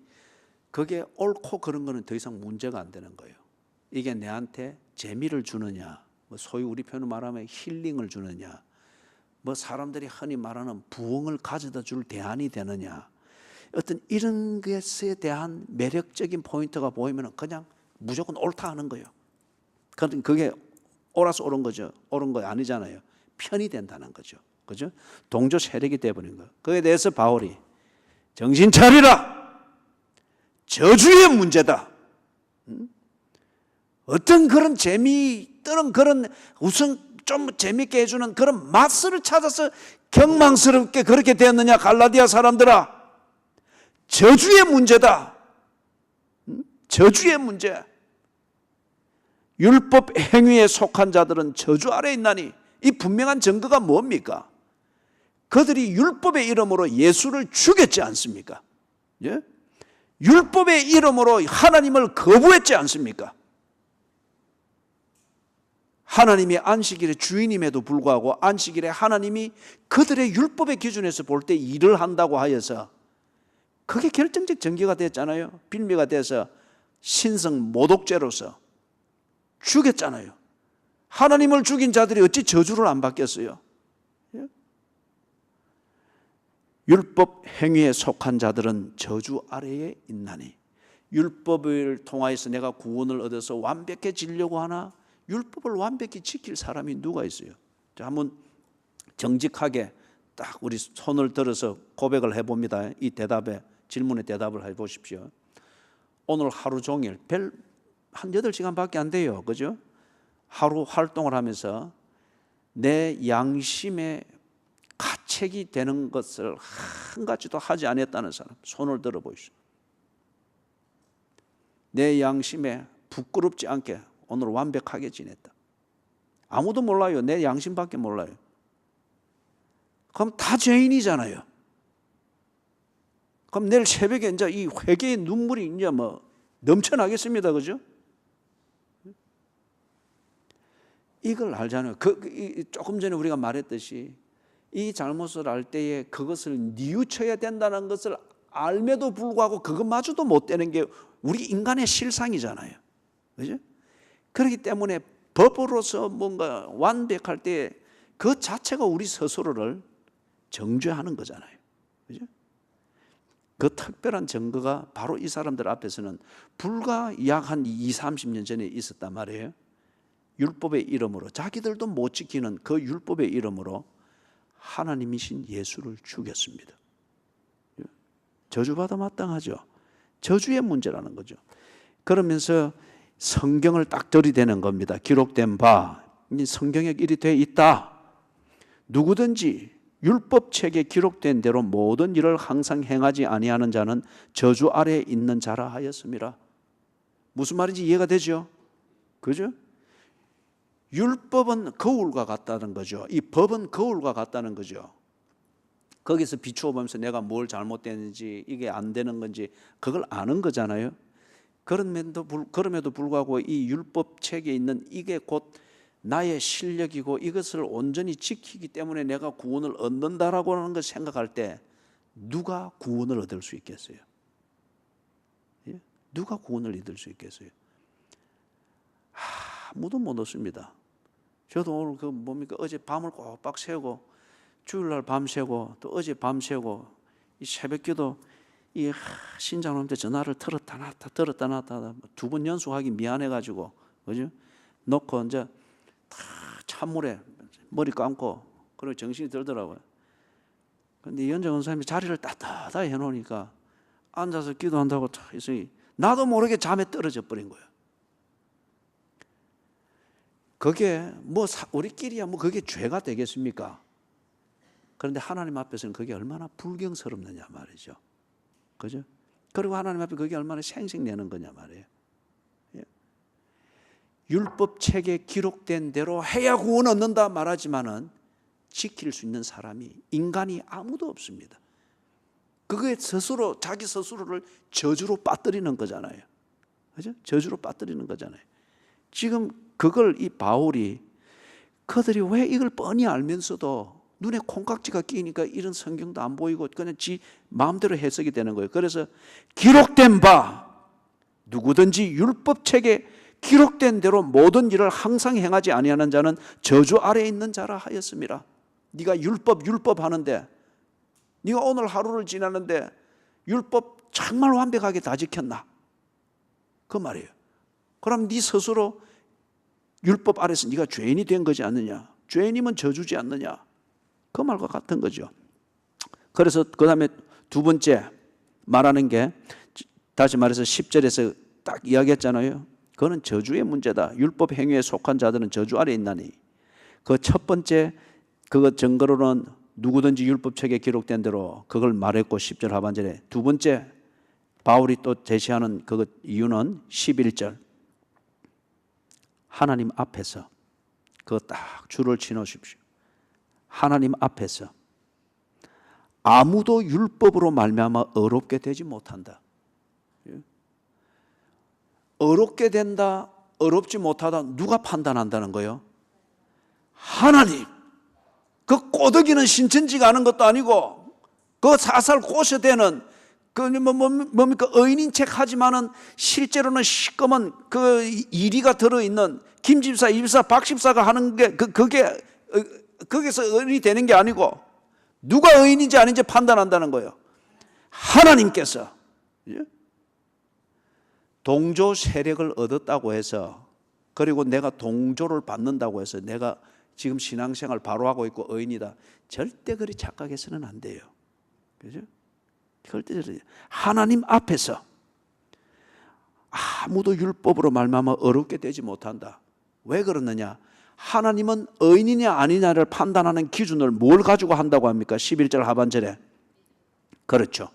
그게 옳고 그런 거는 더 이상 문제가 안 되는 거예요. 이게 내한테 재미를 주느냐, 뭐 소위 우리 표현으로 말하면 힐링을 주느냐, 뭐 사람들이 흔히 말하는 부흥을 가져다 줄 대안이 되느냐, 어떤 이런 것에 대한 매력적인 포인트가 보이면 그냥 무조건 옳다 하는 거예요. 그게 옳아서 옳은 거죠. 옳은 거 아니잖아요. 편이 된다는 거죠. 그죠? 동조 세력이 되어버린 거예요. 그에 대해서 바울이 정신 차리라! 저주의 문제다. 어떤 그런 재미있던 그런 우선 좀 재밌게 해주는 그런 맛을 찾아서 경망스럽게 그렇게 되었느냐 갈라디아 사람들아. 저주의 문제다. 저주의 문제. 율법 행위에 속한 자들은 저주 아래에 있나니, 이 분명한 증거가 뭡니까? 그들이 율법의 이름으로 예수를 죽였지 않습니까? 예? 율법의 이름으로 하나님을 거부했지 않습니까? 하나님이 안식일의 주인임에도 불구하고 안식일에 하나님이 그들의 율법의 기준에서 볼 때 일을 한다고 하여서 그게 결정적 전개가 됐잖아요. 빌미가 돼서 신성 모독죄로서 죽였잖아요. 하나님을 죽인 자들이 어찌 저주를 안 받겠어요? 예? 율법 행위에 속한 자들은 저주 아래에 있나니, 율법을 통하여서 내가 구원을 얻어서 완벽해지려고 하나? 율법을 완벽히 지킬 사람이 누가 있어요? 자, 한번 정직하게 딱 우리 손을 들어서 고백을 해봅니다. 이 대답에, 질문에 대답을 해보십시오. 오늘 하루 종일 한 8시간밖에 안 돼요. 그죠? 하루 활동을 하면서 내 양심에 가책이 되는 것을 한 가지도 하지 않았다는 사람, 손을 들어 보십시오. 내 양심에 부끄럽지 않게 오늘 완벽하게 지냈다. 아무도 몰라요. 내 양심밖에 몰라요. 그럼 다 죄인이잖아요. 그럼 내일 새벽에 이제 이 회개의 눈물이 이제 뭐 넘쳐나겠습니다. 그죠? 이걸 알잖아요. 조금 전에 우리가 말했듯이 이 잘못을 알 때에 그것을 뉘우쳐야 된다는 것을 알매도 불구하고 그것마저도 못 되는 게 우리 인간의 실상이잖아요. 그죠? 그렇기 때문에 법으로서 뭔가 완벽할 때 그 자체가 우리 스스로를 정죄하는 거잖아요. 그죠? 그 특별한 증거가 바로 이 사람들 앞에서는 불과 약 한 20-30년 전에 있었단 말이에요. 율법의 이름으로, 자기들도 못 지키는 그 율법의 이름으로 하나님이신 예수를 죽였습니다. 저주받아 마땅하죠. 저주의 문제라는 거죠. 그러면서 성경을 딱 들이대는 겁니다. 기록된 바, 성경에 이리 돼 있다. 누구든지 율법책에 기록된 대로 모든 일을 항상 행하지 아니하는 자는 저주 아래에 있는 자라 하였음이라. 무슨 말인지 이해가 되죠? 그죠? 율법은 거울과 같다는 거죠. 이 법은 거울과 같다는 거죠. 거기서 비추어 보면서 내가 뭘 잘못됐는지, 이게 안 되는 건지 그걸 아는 거잖아요. 그럼에도 불구하고 이 율법책에 있는 이게 곧 나의 실력이고 이것을 온전히 지키기 때문에 내가 구원을 얻는다라고 하는 걸 생각할 때 누가 구원을 얻을 수 있겠어요? 예? 누가 구원을 얻을 수 있겠어요? 아무도 못 얻습니다. 저도 오늘 그 뭡니까, 어제 밤을 꼬박 새고 주일날 밤 새고 또 어제 밤 새고 이 새벽기도 이 신장님한테 전화를 들었다 놨다 2번 연속하기 미안해가지고, 그죠? 놓고 이제 찬물에 머리 감고 그리고 정신이 들더라고요. 그런데 연정 원사님이 자리를 따뜻하게 해놓으니까 앉아서 기도한다고 있으니 나도 모르게 잠에 떨어져 버린 거예요. 그게 뭐 우리끼리야 뭐 그게 죄가 되겠습니까? 그런데 하나님 앞에서는 그게 얼마나 불경스럽느냐 말이죠. 그죠? 그리고 하나님 앞에 그게 얼마나 생색내는 거냐 말이에요. 율법책에 기록된 대로 해야 구원 얻는다 말하지만은 지킬 수 있는 사람이, 인간이 아무도 없습니다. 그거에 스스로, 자기 스스로를 저주로 빠뜨리는 거잖아요. 그죠? 저주로 빠뜨리는 거잖아요. 지금 그걸 이 바울이, 그들이 왜 이걸 뻔히 알면서도 눈에 콩깍지가 끼니까 이런 성경도 안 보이고 그냥 지 마음대로 해석이 되는 거예요. 그래서 기록된 바, 누구든지 율법책에 기록된 대로 모든 일을 항상 행하지 아니하는 자는 저주 아래에 있는 자라 하였습니다. 네가 율법 하는데, 네가 오늘 하루를 지나는데 율법 정말 완벽하게 다 지켰나? 그 말이에요. 그럼 네 스스로 율법 아래서 네가 죄인이 된 거지 않느냐? 죄인이면 저주지 않느냐? 그 말과 같은 거죠. 그래서 그 다음에 두 번째 말하는 게, 다시 말해서 10절에서 딱 이야기했잖아요. 그거는 저주의 문제다. 율법 행위에 속한 자들은 저주 아래에 있나니. 그 첫 번째 그거 증거로는 누구든지 율법책에 기록된 대로 그걸 말했고 10절 하반절에, 두 번째 바울이 또 제시하는 그 이유는 11절 하나님 앞에서, 그거 딱 줄을 치놓으십시오. 하나님 앞에서 아무도 율법으로 말미암아 어렵게 되지 못한다. 어렵게 된다, 어렵지 못하다, 누가 판단한다는 거예요? 하나님. 그 꼬드기는 신천지가 하는 것도 아니고, 그 사살 꼬셔대는 그 뭡니까, 의인인 척 하지만은 실제로는 시꺼먼 그 이리가 들어있는 김 집사, 이 집사, 박 집사가 하는 게 그게 거기서 의인이 되는 게 아니고, 누가 의인인지 아닌지 판단한다는 거예요? 하나님께서. 동조 세력을 얻었다고 해서, 그리고 내가 동조를 받는다고 해서 내가 지금 신앙생활 바로 하고 있고 의인이다, 절대 그리 착각해서는 안 돼요. 그죠? 절대 하나님 앞에서 아무도 율법으로 말미암아 어렵게 되지 못한다. 왜 그러느냐? 하나님은 의인이냐 아니냐를 판단하는 기준을 뭘 가지고 한다고 합니까? 11절 하반절에. 그렇죠.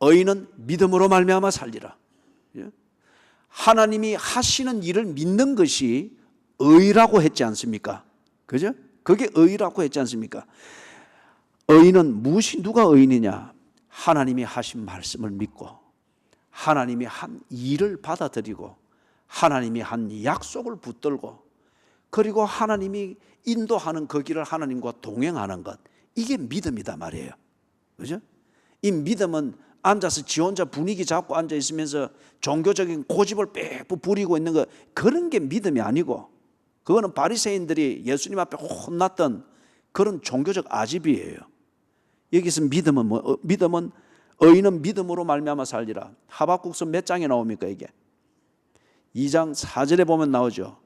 의인은 믿음으로 말미암아 살리라. 하나님이 하시는 일을 믿는 것이 의라고 했지 않습니까? 그죠? 그게 의라고 했지 않습니까? 의인은 누가 의인이냐? 하나님이 하신 말씀을 믿고, 하나님이 한 일을 받아들이고, 하나님이 한 약속을 붙들고, 그리고 하나님이 인도하는 그 길을 하나님과 동행하는 것, 이게 믿음이다 말이에요. 그죠? 이 믿음은 앉아서 지 혼자 분위기 잡고 앉아 있으면서 종교적인 고집을 빼고 부리고 있는 거, 그런 게 믿음이 아니고, 그거는 바리새인들이 예수님 앞에 혼났던 그런 종교적 아집이에요. 여기서 믿음은 믿음은 의인은 믿음으로 말미암아 살리라. 하박국서 몇 장에 나옵니까 이게? 2장 4절에 보면 나오죠.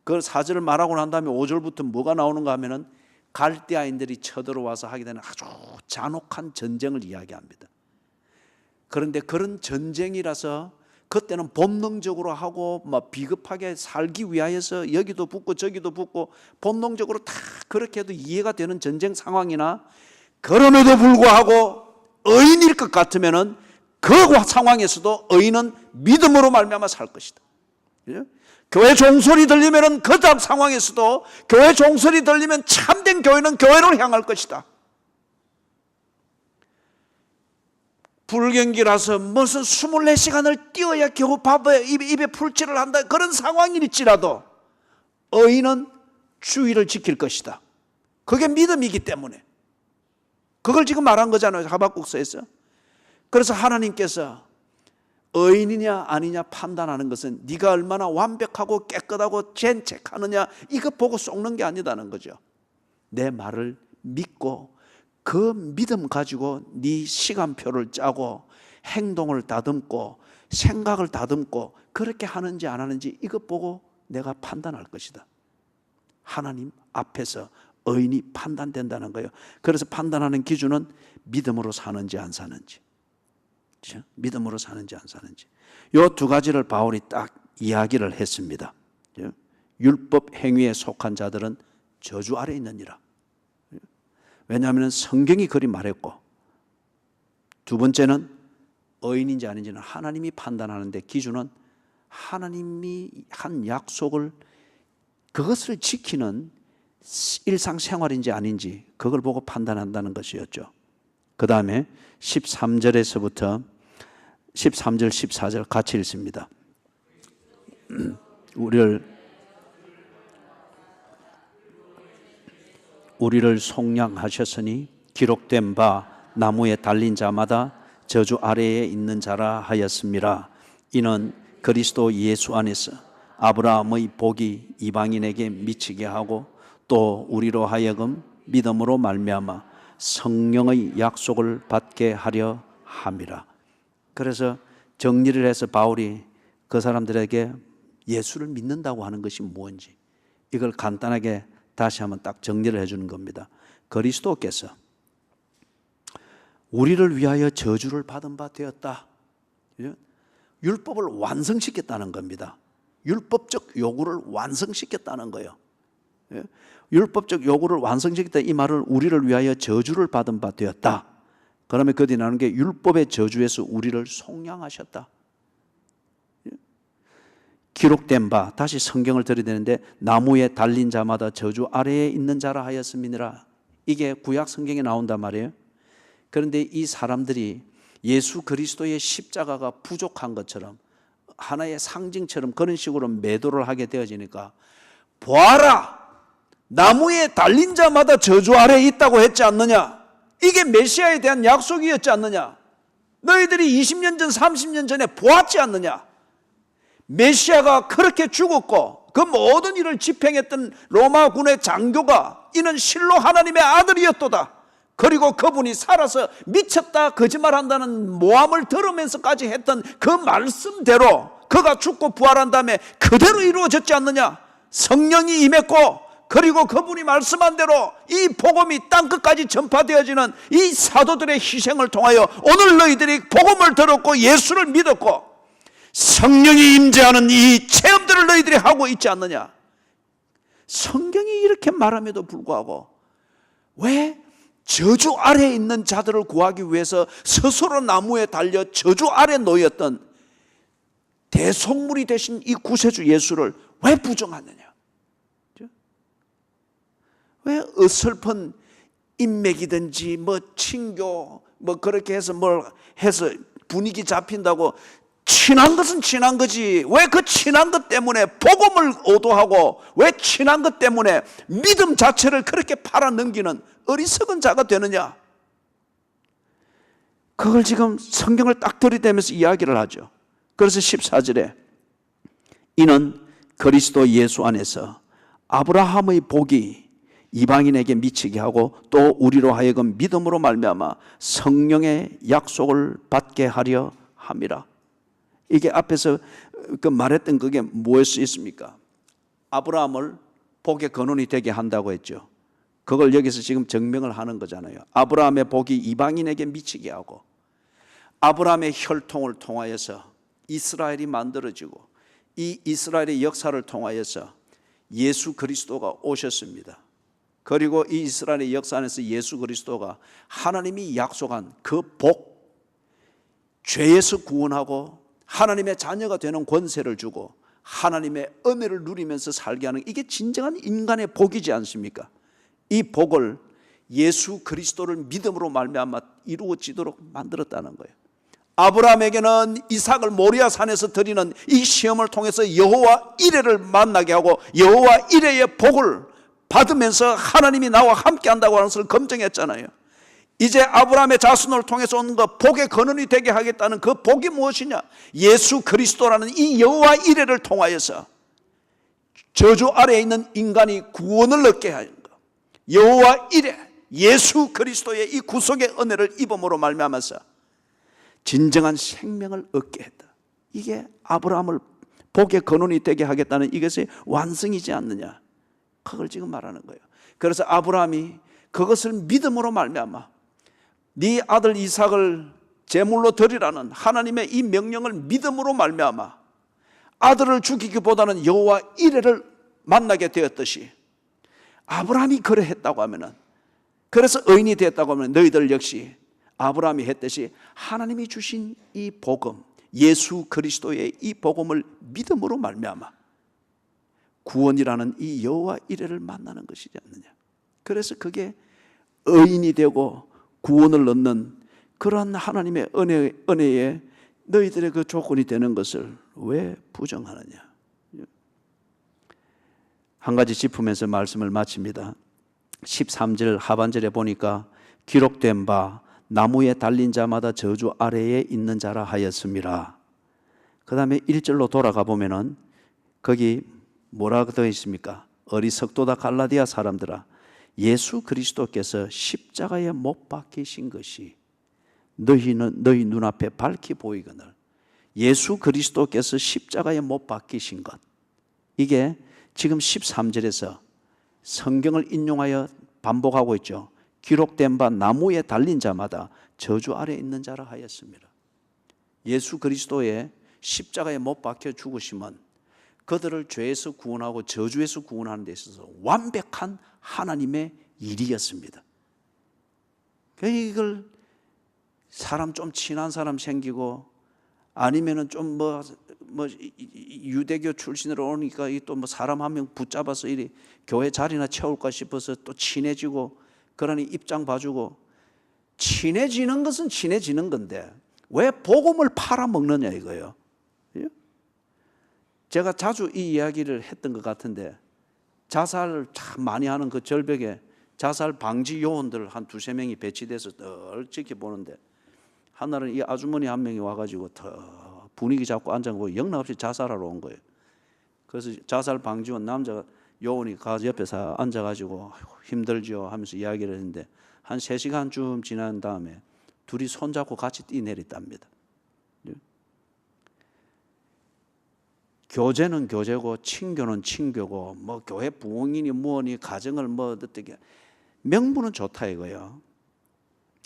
그 4절을 말하고 난 다음에 5절부터 뭐가 나오는가 하면은 갈대아인들이 쳐들어와서 하게 되는 아주 잔혹한 전쟁을 이야기합니다. 그런데 그런 전쟁이라서 그때는 본능적으로 하고 막 비겁하게 살기 위하여서 여기도 붙고 저기도 붙고 본능적으로 다 그렇게 해도 이해가 되는 전쟁 상황이나 그럼에도 불구하고 의인일 것 같으면은 그 상황에서도 의인은 믿음으로 말미암아 살 것이다. 교회 종소리 들리면은 그 상황에서도 교회 종소리 들리면 참된 교회는 교회로 향할 것이다. 불경기라서 무슨 24시간을 뛰어야 겨우 입에 풀칠을 한다 그런 상황일지라도 의인은 주의를 지킬 것이다. 그게 믿음이기 때문에 그걸 지금 말한 거잖아요. 하박국서에서. 그래서 하나님께서 의인이냐 아니냐 판단하는 것은 네가 얼마나 완벽하고 깨끗하고 젠책하느냐 이거 보고 속는 게 아니다는 거죠. 내 말을 믿고 그 믿음 가지고 네 시간표를 짜고 행동을 다듬고 생각을 다듬고 그렇게 하는지 안 하는지 이것 보고 내가 판단할 것이다. 하나님 앞에서 의인이 판단된다는 거예요. 그래서 판단하는 기준은 믿음으로 사는지 안 사는지, 그렇죠? 믿음으로 사는지 안 사는지. 이 두 가지를 바울이 딱 이야기를 했습니다. 그렇죠? 율법 행위에 속한 자들은 저주 아래 있느니라. 왜냐하면 성경이 그리 말했고, 두 번째는 의인인지 아닌지는 하나님이 판단하는데 기준은 하나님이 한 약속을 그것을 지키는 일상생활인지 아닌지 그걸 보고 판단한다는 것이었죠. 그 다음에 13절에서부터 13절 14절 같이 읽습니다. 우리를 속량하셨으니 기록된 바 나무에 달린 자마다 저주 아래에 있는 자라 하였습니다. 이는 그리스도 예수 안에서 아브라함의 복이 이방인에게 미치게 하고 또 우리로 하여금 믿음으로 말미암아 성령의 약속을 받게 하려 함이라. 그래서 정리를 해서 바울이 그 사람들에게 예수를 믿는다고 하는 것이 뭔지 이걸 간단하게 다시 한번 딱 정리를 해주는 겁니다. 그리스도께서 우리를 위하여 저주를 받은 바 되었다. 율법을 완성시켰다는 겁니다. 율법적 요구를 완성시켰다는 거예요. 율법적 요구를 완성시켰다 이 말을 우리를 위하여 저주를 받은 바 되었다. 그러면 그 뒤에 나오는 게 율법의 저주에서 우리를 속량하셨다. 기록된 바, 다시 성경을 들이대는데 나무에 달린 자마다 저주 아래에 있는 자라 하였음이니라. 이게 구약 성경에 나온단 말이에요. 그런데 이 사람들이 예수 그리스도의 십자가가 부족한 것처럼 하나의 상징처럼 그런 식으로 매도를 하게 되어지니까 보아라! 나무에 달린 자마다 저주 아래에 있다고 했지 않느냐? 이게 메시아에 대한 약속이었지 않느냐? 너희들이 20년 전, 30년 전에 보았지 않느냐? 메시아가 그렇게 죽었고 그 모든 일을 집행했던 로마군의 장교가 이는 실로 하나님의 아들이었도다. 그리고 그분이 살아서 미쳤다 거짓말한다는 모함을 들으면서까지 했던 그 말씀대로 그가 죽고 부활한 다음에 그대로 이루어졌지 않느냐? 성령이 임했고 그리고 그분이 말씀한 대로 이 복음이 땅끝까지 전파되어지는 이 사도들의 희생을 통하여 오늘 너희들이 복음을 들었고 예수를 믿었고 성령이 임재하는 이 체험들을 너희들이 하고 있지 않느냐? 성경이 이렇게 말함에도 불구하고 왜 저주 아래에 있는 자들을 구하기 위해서 스스로 나무에 달려 저주 아래 놓였던 대속물이 되신 이 구세주 예수를 왜 부정하느냐? 왜 어설픈 인맥이든지 뭐 친교 뭐 그렇게 해서 뭘 해서 분위기 잡힌다고 친한 것은 친한 거지 왜 그 친한 것 때문에 복음을 오도하고 왜 친한 것 때문에 믿음 자체를 그렇게 팔아넘기는 어리석은 자가 되느냐? 그걸 지금 성경을 딱 들이대면서 이야기를 하죠. 그래서 14절에 이는 그리스도 예수 안에서 아브라함의 복이 이방인에게 미치게 하고 또 우리로 하여금 믿음으로 말미암아 성령의 약속을 받게 하려 함이라. 이게 앞에서 그 말했던 그게 무엇이었습니까? 아브라함을 복의 근원이 되게 한다고 했죠. 그걸 여기서 지금 증명을 하는 거잖아요. 아브라함의 복이 이방인에게 미치게 하고 아브라함의 혈통을 통하여서 이스라엘이 만들어지고 이 이스라엘의 역사를 통하여서 예수 그리스도가 오셨습니다. 그리고 이 이스라엘의 역사 안에서 예수 그리스도가 하나님이 약속한 그 복, 죄에서 구원하고 하나님의 자녀가 되는 권세를 주고 하나님의 은혜를 누리면서 살게 하는, 이게 진정한 인간의 복이지 않습니까? 이 복을 예수 그리스도를 믿음으로 말미암아 이루어지도록 만들었다는 거예요. 아브라함에게는 이삭을 모리아 산에서 드리는 이 시험을 통해서 여호와 이레를 만나게 하고 여호와 이레의 복을 받으면서 하나님이 나와 함께 한다고 하는 것을 검증했잖아요. 이제 아브라함의 자손을 통해서 온 그 복의 근원이 되게 하겠다는 그 복이 무엇이냐? 예수 그리스도라는 이 여호와 이레를 통하여서 저주 아래에 있는 인간이 구원을 얻게 하는 것, 여호와 이레 예수 그리스도의 이 구속의 은혜를 입음으로 말미암아서 진정한 생명을 얻게 했다. 이게 아브라함을 복의 근원이 되게 하겠다는 이것의 완성이지 않느냐, 그걸 지금 말하는 거예요. 그래서 아브라함이 그것을 믿음으로 말미암아 네 아들 이삭을 제물로 드리라는 하나님의 이 명령을 믿음으로 말미암아 아들을 죽이기보다는 여호와 이레를 만나게 되었듯이 아브라함이 그러했다고 하면은, 그래서 의인이 되었다고 하면 너희들 역시 아브라함이 했듯이 하나님이 주신 이 복음, 예수 그리스도의 이 복음을 믿음으로 말미암아 구원이라는 이 여호와 이레를 만나는 것이지 않느냐. 그래서 그게 의인이 되고 구원을 얻는 그러한 하나님의 은혜에 너희들의 그 조건이 되는 것을 왜 부정하느냐. 한 가지 짚으면서 말씀을 마칩니다. 13절 하반절에 보니까 기록된 바 나무에 달린 자마다 저주 아래에 있는 자라 하였습니다. 그 다음에 1절로 돌아가 보면은 거기 뭐라고 되어 있습니까? 어리석도다 갈라디아 사람들아, 예수 그리스도께서 십자가에 못 박히신 것이 너희 눈앞에 밝히 보이거늘, 예수 그리스도께서 십자가에 못 박히신 것, 이게 지금 13절에서 성경을 인용하여 반복하고 있죠. 기록된 바 나무에 달린 자마다 저주 아래에 있는 자라 하였습니다. 예수 그리스도의 십자가에 못 박혀 죽으심은 그들을 죄에서 구원하고 저주에서 구원하는 데 있어서 완벽한 하나님의 일이었습니다. 이걸 사람 좀 친한 사람 생기고 아니면은 좀 유대교 출신으로 오니까 또 사람 한 명 붙잡아서 이리 교회 자리나 채울까 싶어서 또 친해지고, 그러니 입장 봐주고, 친해지는 것은 친해지는 건데 왜 복음을 팔아먹느냐 이거예요. 제가 자주 이 이야기를 했던 것 같은데, 자살 참 많이 하는 그 절벽에 자살 방지 요원들 한 두세 명이 배치돼서 늘 지켜보는데, 하나는 이 아주머니 한 명이 와가지고 더 분위기 잡고 앉아보고 영락없이 자살하러 온 거예요. 그래서 자살 방지원 남자 요원이 가서 옆에서 앉아가지고 힘들죠 하면서 이야기를 했는데, 한 3시간쯤 지난 다음에 둘이 손잡고 같이 뛰내렸답니다. 교제는 교제고 친교는 친교고 교회 부흥이니 무언이 가정을 어떻게 명분은 좋다 이거예요.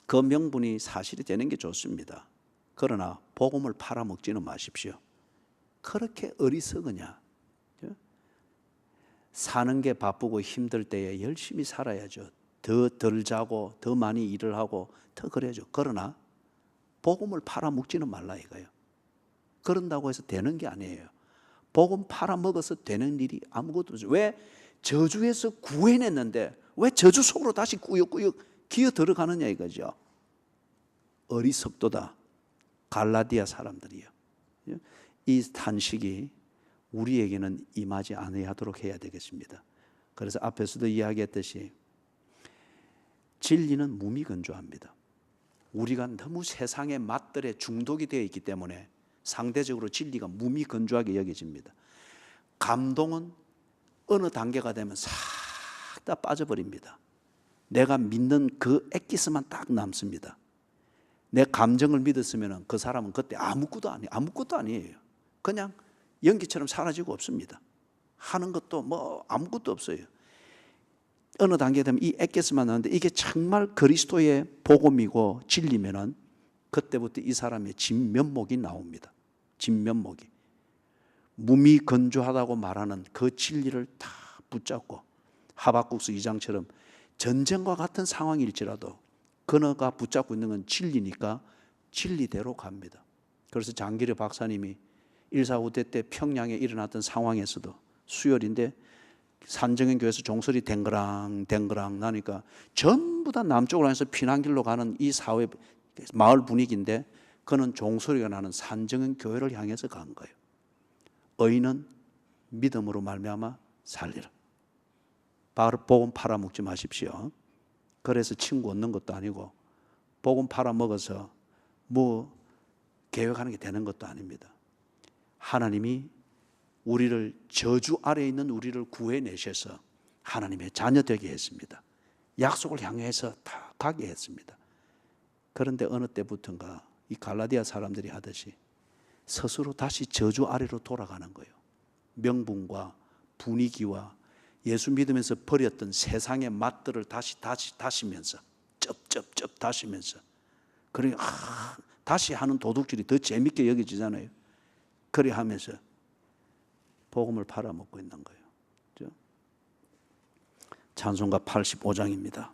그 명분이 사실이 되는 게 좋습니다. 그러나 복음을 팔아먹지는 마십시오. 그렇게 어리석으냐. 사는 게 바쁘고 힘들 때에 열심히 살아야죠. 더 덜 자고 더 많이 일을 하고 더 그래야죠. 그러나 복음을 팔아먹지는 말라 이거예요. 그런다고 해서 되는 게 아니에요. 복음 팔아먹어서 되는 일이 아무것도 없어요. 왜? 저주에서 구해냈는데 왜 저주 속으로 다시 꾸역꾸역 기어 들어가느냐 이거죠. 어리석도다 갈라디아 사람들이요. 이 탄식이 우리에게는 임하지 않아야하도록 해야 되겠습니다. 그래서 앞에서도 이야기했듯이 진리는 무미건조합니다. 우리가 너무 세상의 맛들에 중독이 되어 있기 때문에 상대적으로 진리가 무미건조하게 여겨집니다. 감동은 어느 단계가 되면 싹 다 빠져버립니다. 내가 믿는 그 엑기스만 딱 남습니다. 내 감정을 믿었으면 그 사람은 그때 아무것도 아니에요. 그냥 연기처럼 사라지고 없습니다. 하는 것도 뭐 아무것도 없어요. 어느 단계 되면 이 엑기스만 나는데 이게 정말 그리스도의 복음이고 진리면은 그때부터 이 사람의 진면목이 나옵니다. 진면목이 무미건조하다고 말하는 그 진리를 다 붙잡고 하박국서 2장처럼 전쟁과 같은 상황일지라도 그너가 붙잡고 있는 건 진리니까 진리대로 갑니다. 그래서 장기려 박사님이 149대 때 평양에 일어났던 상황에서도 수요일인데 산정현 교회에서 종소리 댕그랑 나니까 전부 다 남쪽으로 해서 피난길로 가는 이 사회 마을 분위기인데 그는 종소리가 나는 산정현 교회를 향해서 간 거예요. 의인은 믿음으로 말미암아 살리라. 바로 복음 팔아먹지 마십시오. 그래서 친구 얻는 것도 아니고 복음 팔아먹어서 뭐 계획하는 게 되는 것도 아닙니다. 하나님이 우리를 저주 아래에 있는 우리를 구해내셔서 하나님의 자녀 되게 했습니다. 약속을 향해서 다 가게 했습니다. 그런데 어느 때부터인가 이 갈라디아 사람들이 하듯이 스스로 다시 저주 아래로 돌아가는 거예요. 명분과 분위기와 예수 믿으면서 버렸던 세상의 맛들을 다시 다시면서 쩝 다시면서 그래 다시 하는 도둑질이 더 재밌게 여겨지잖아요. 그래 하면서 복음을 팔아먹고 있는 거예요. 찬송가 85장입니다.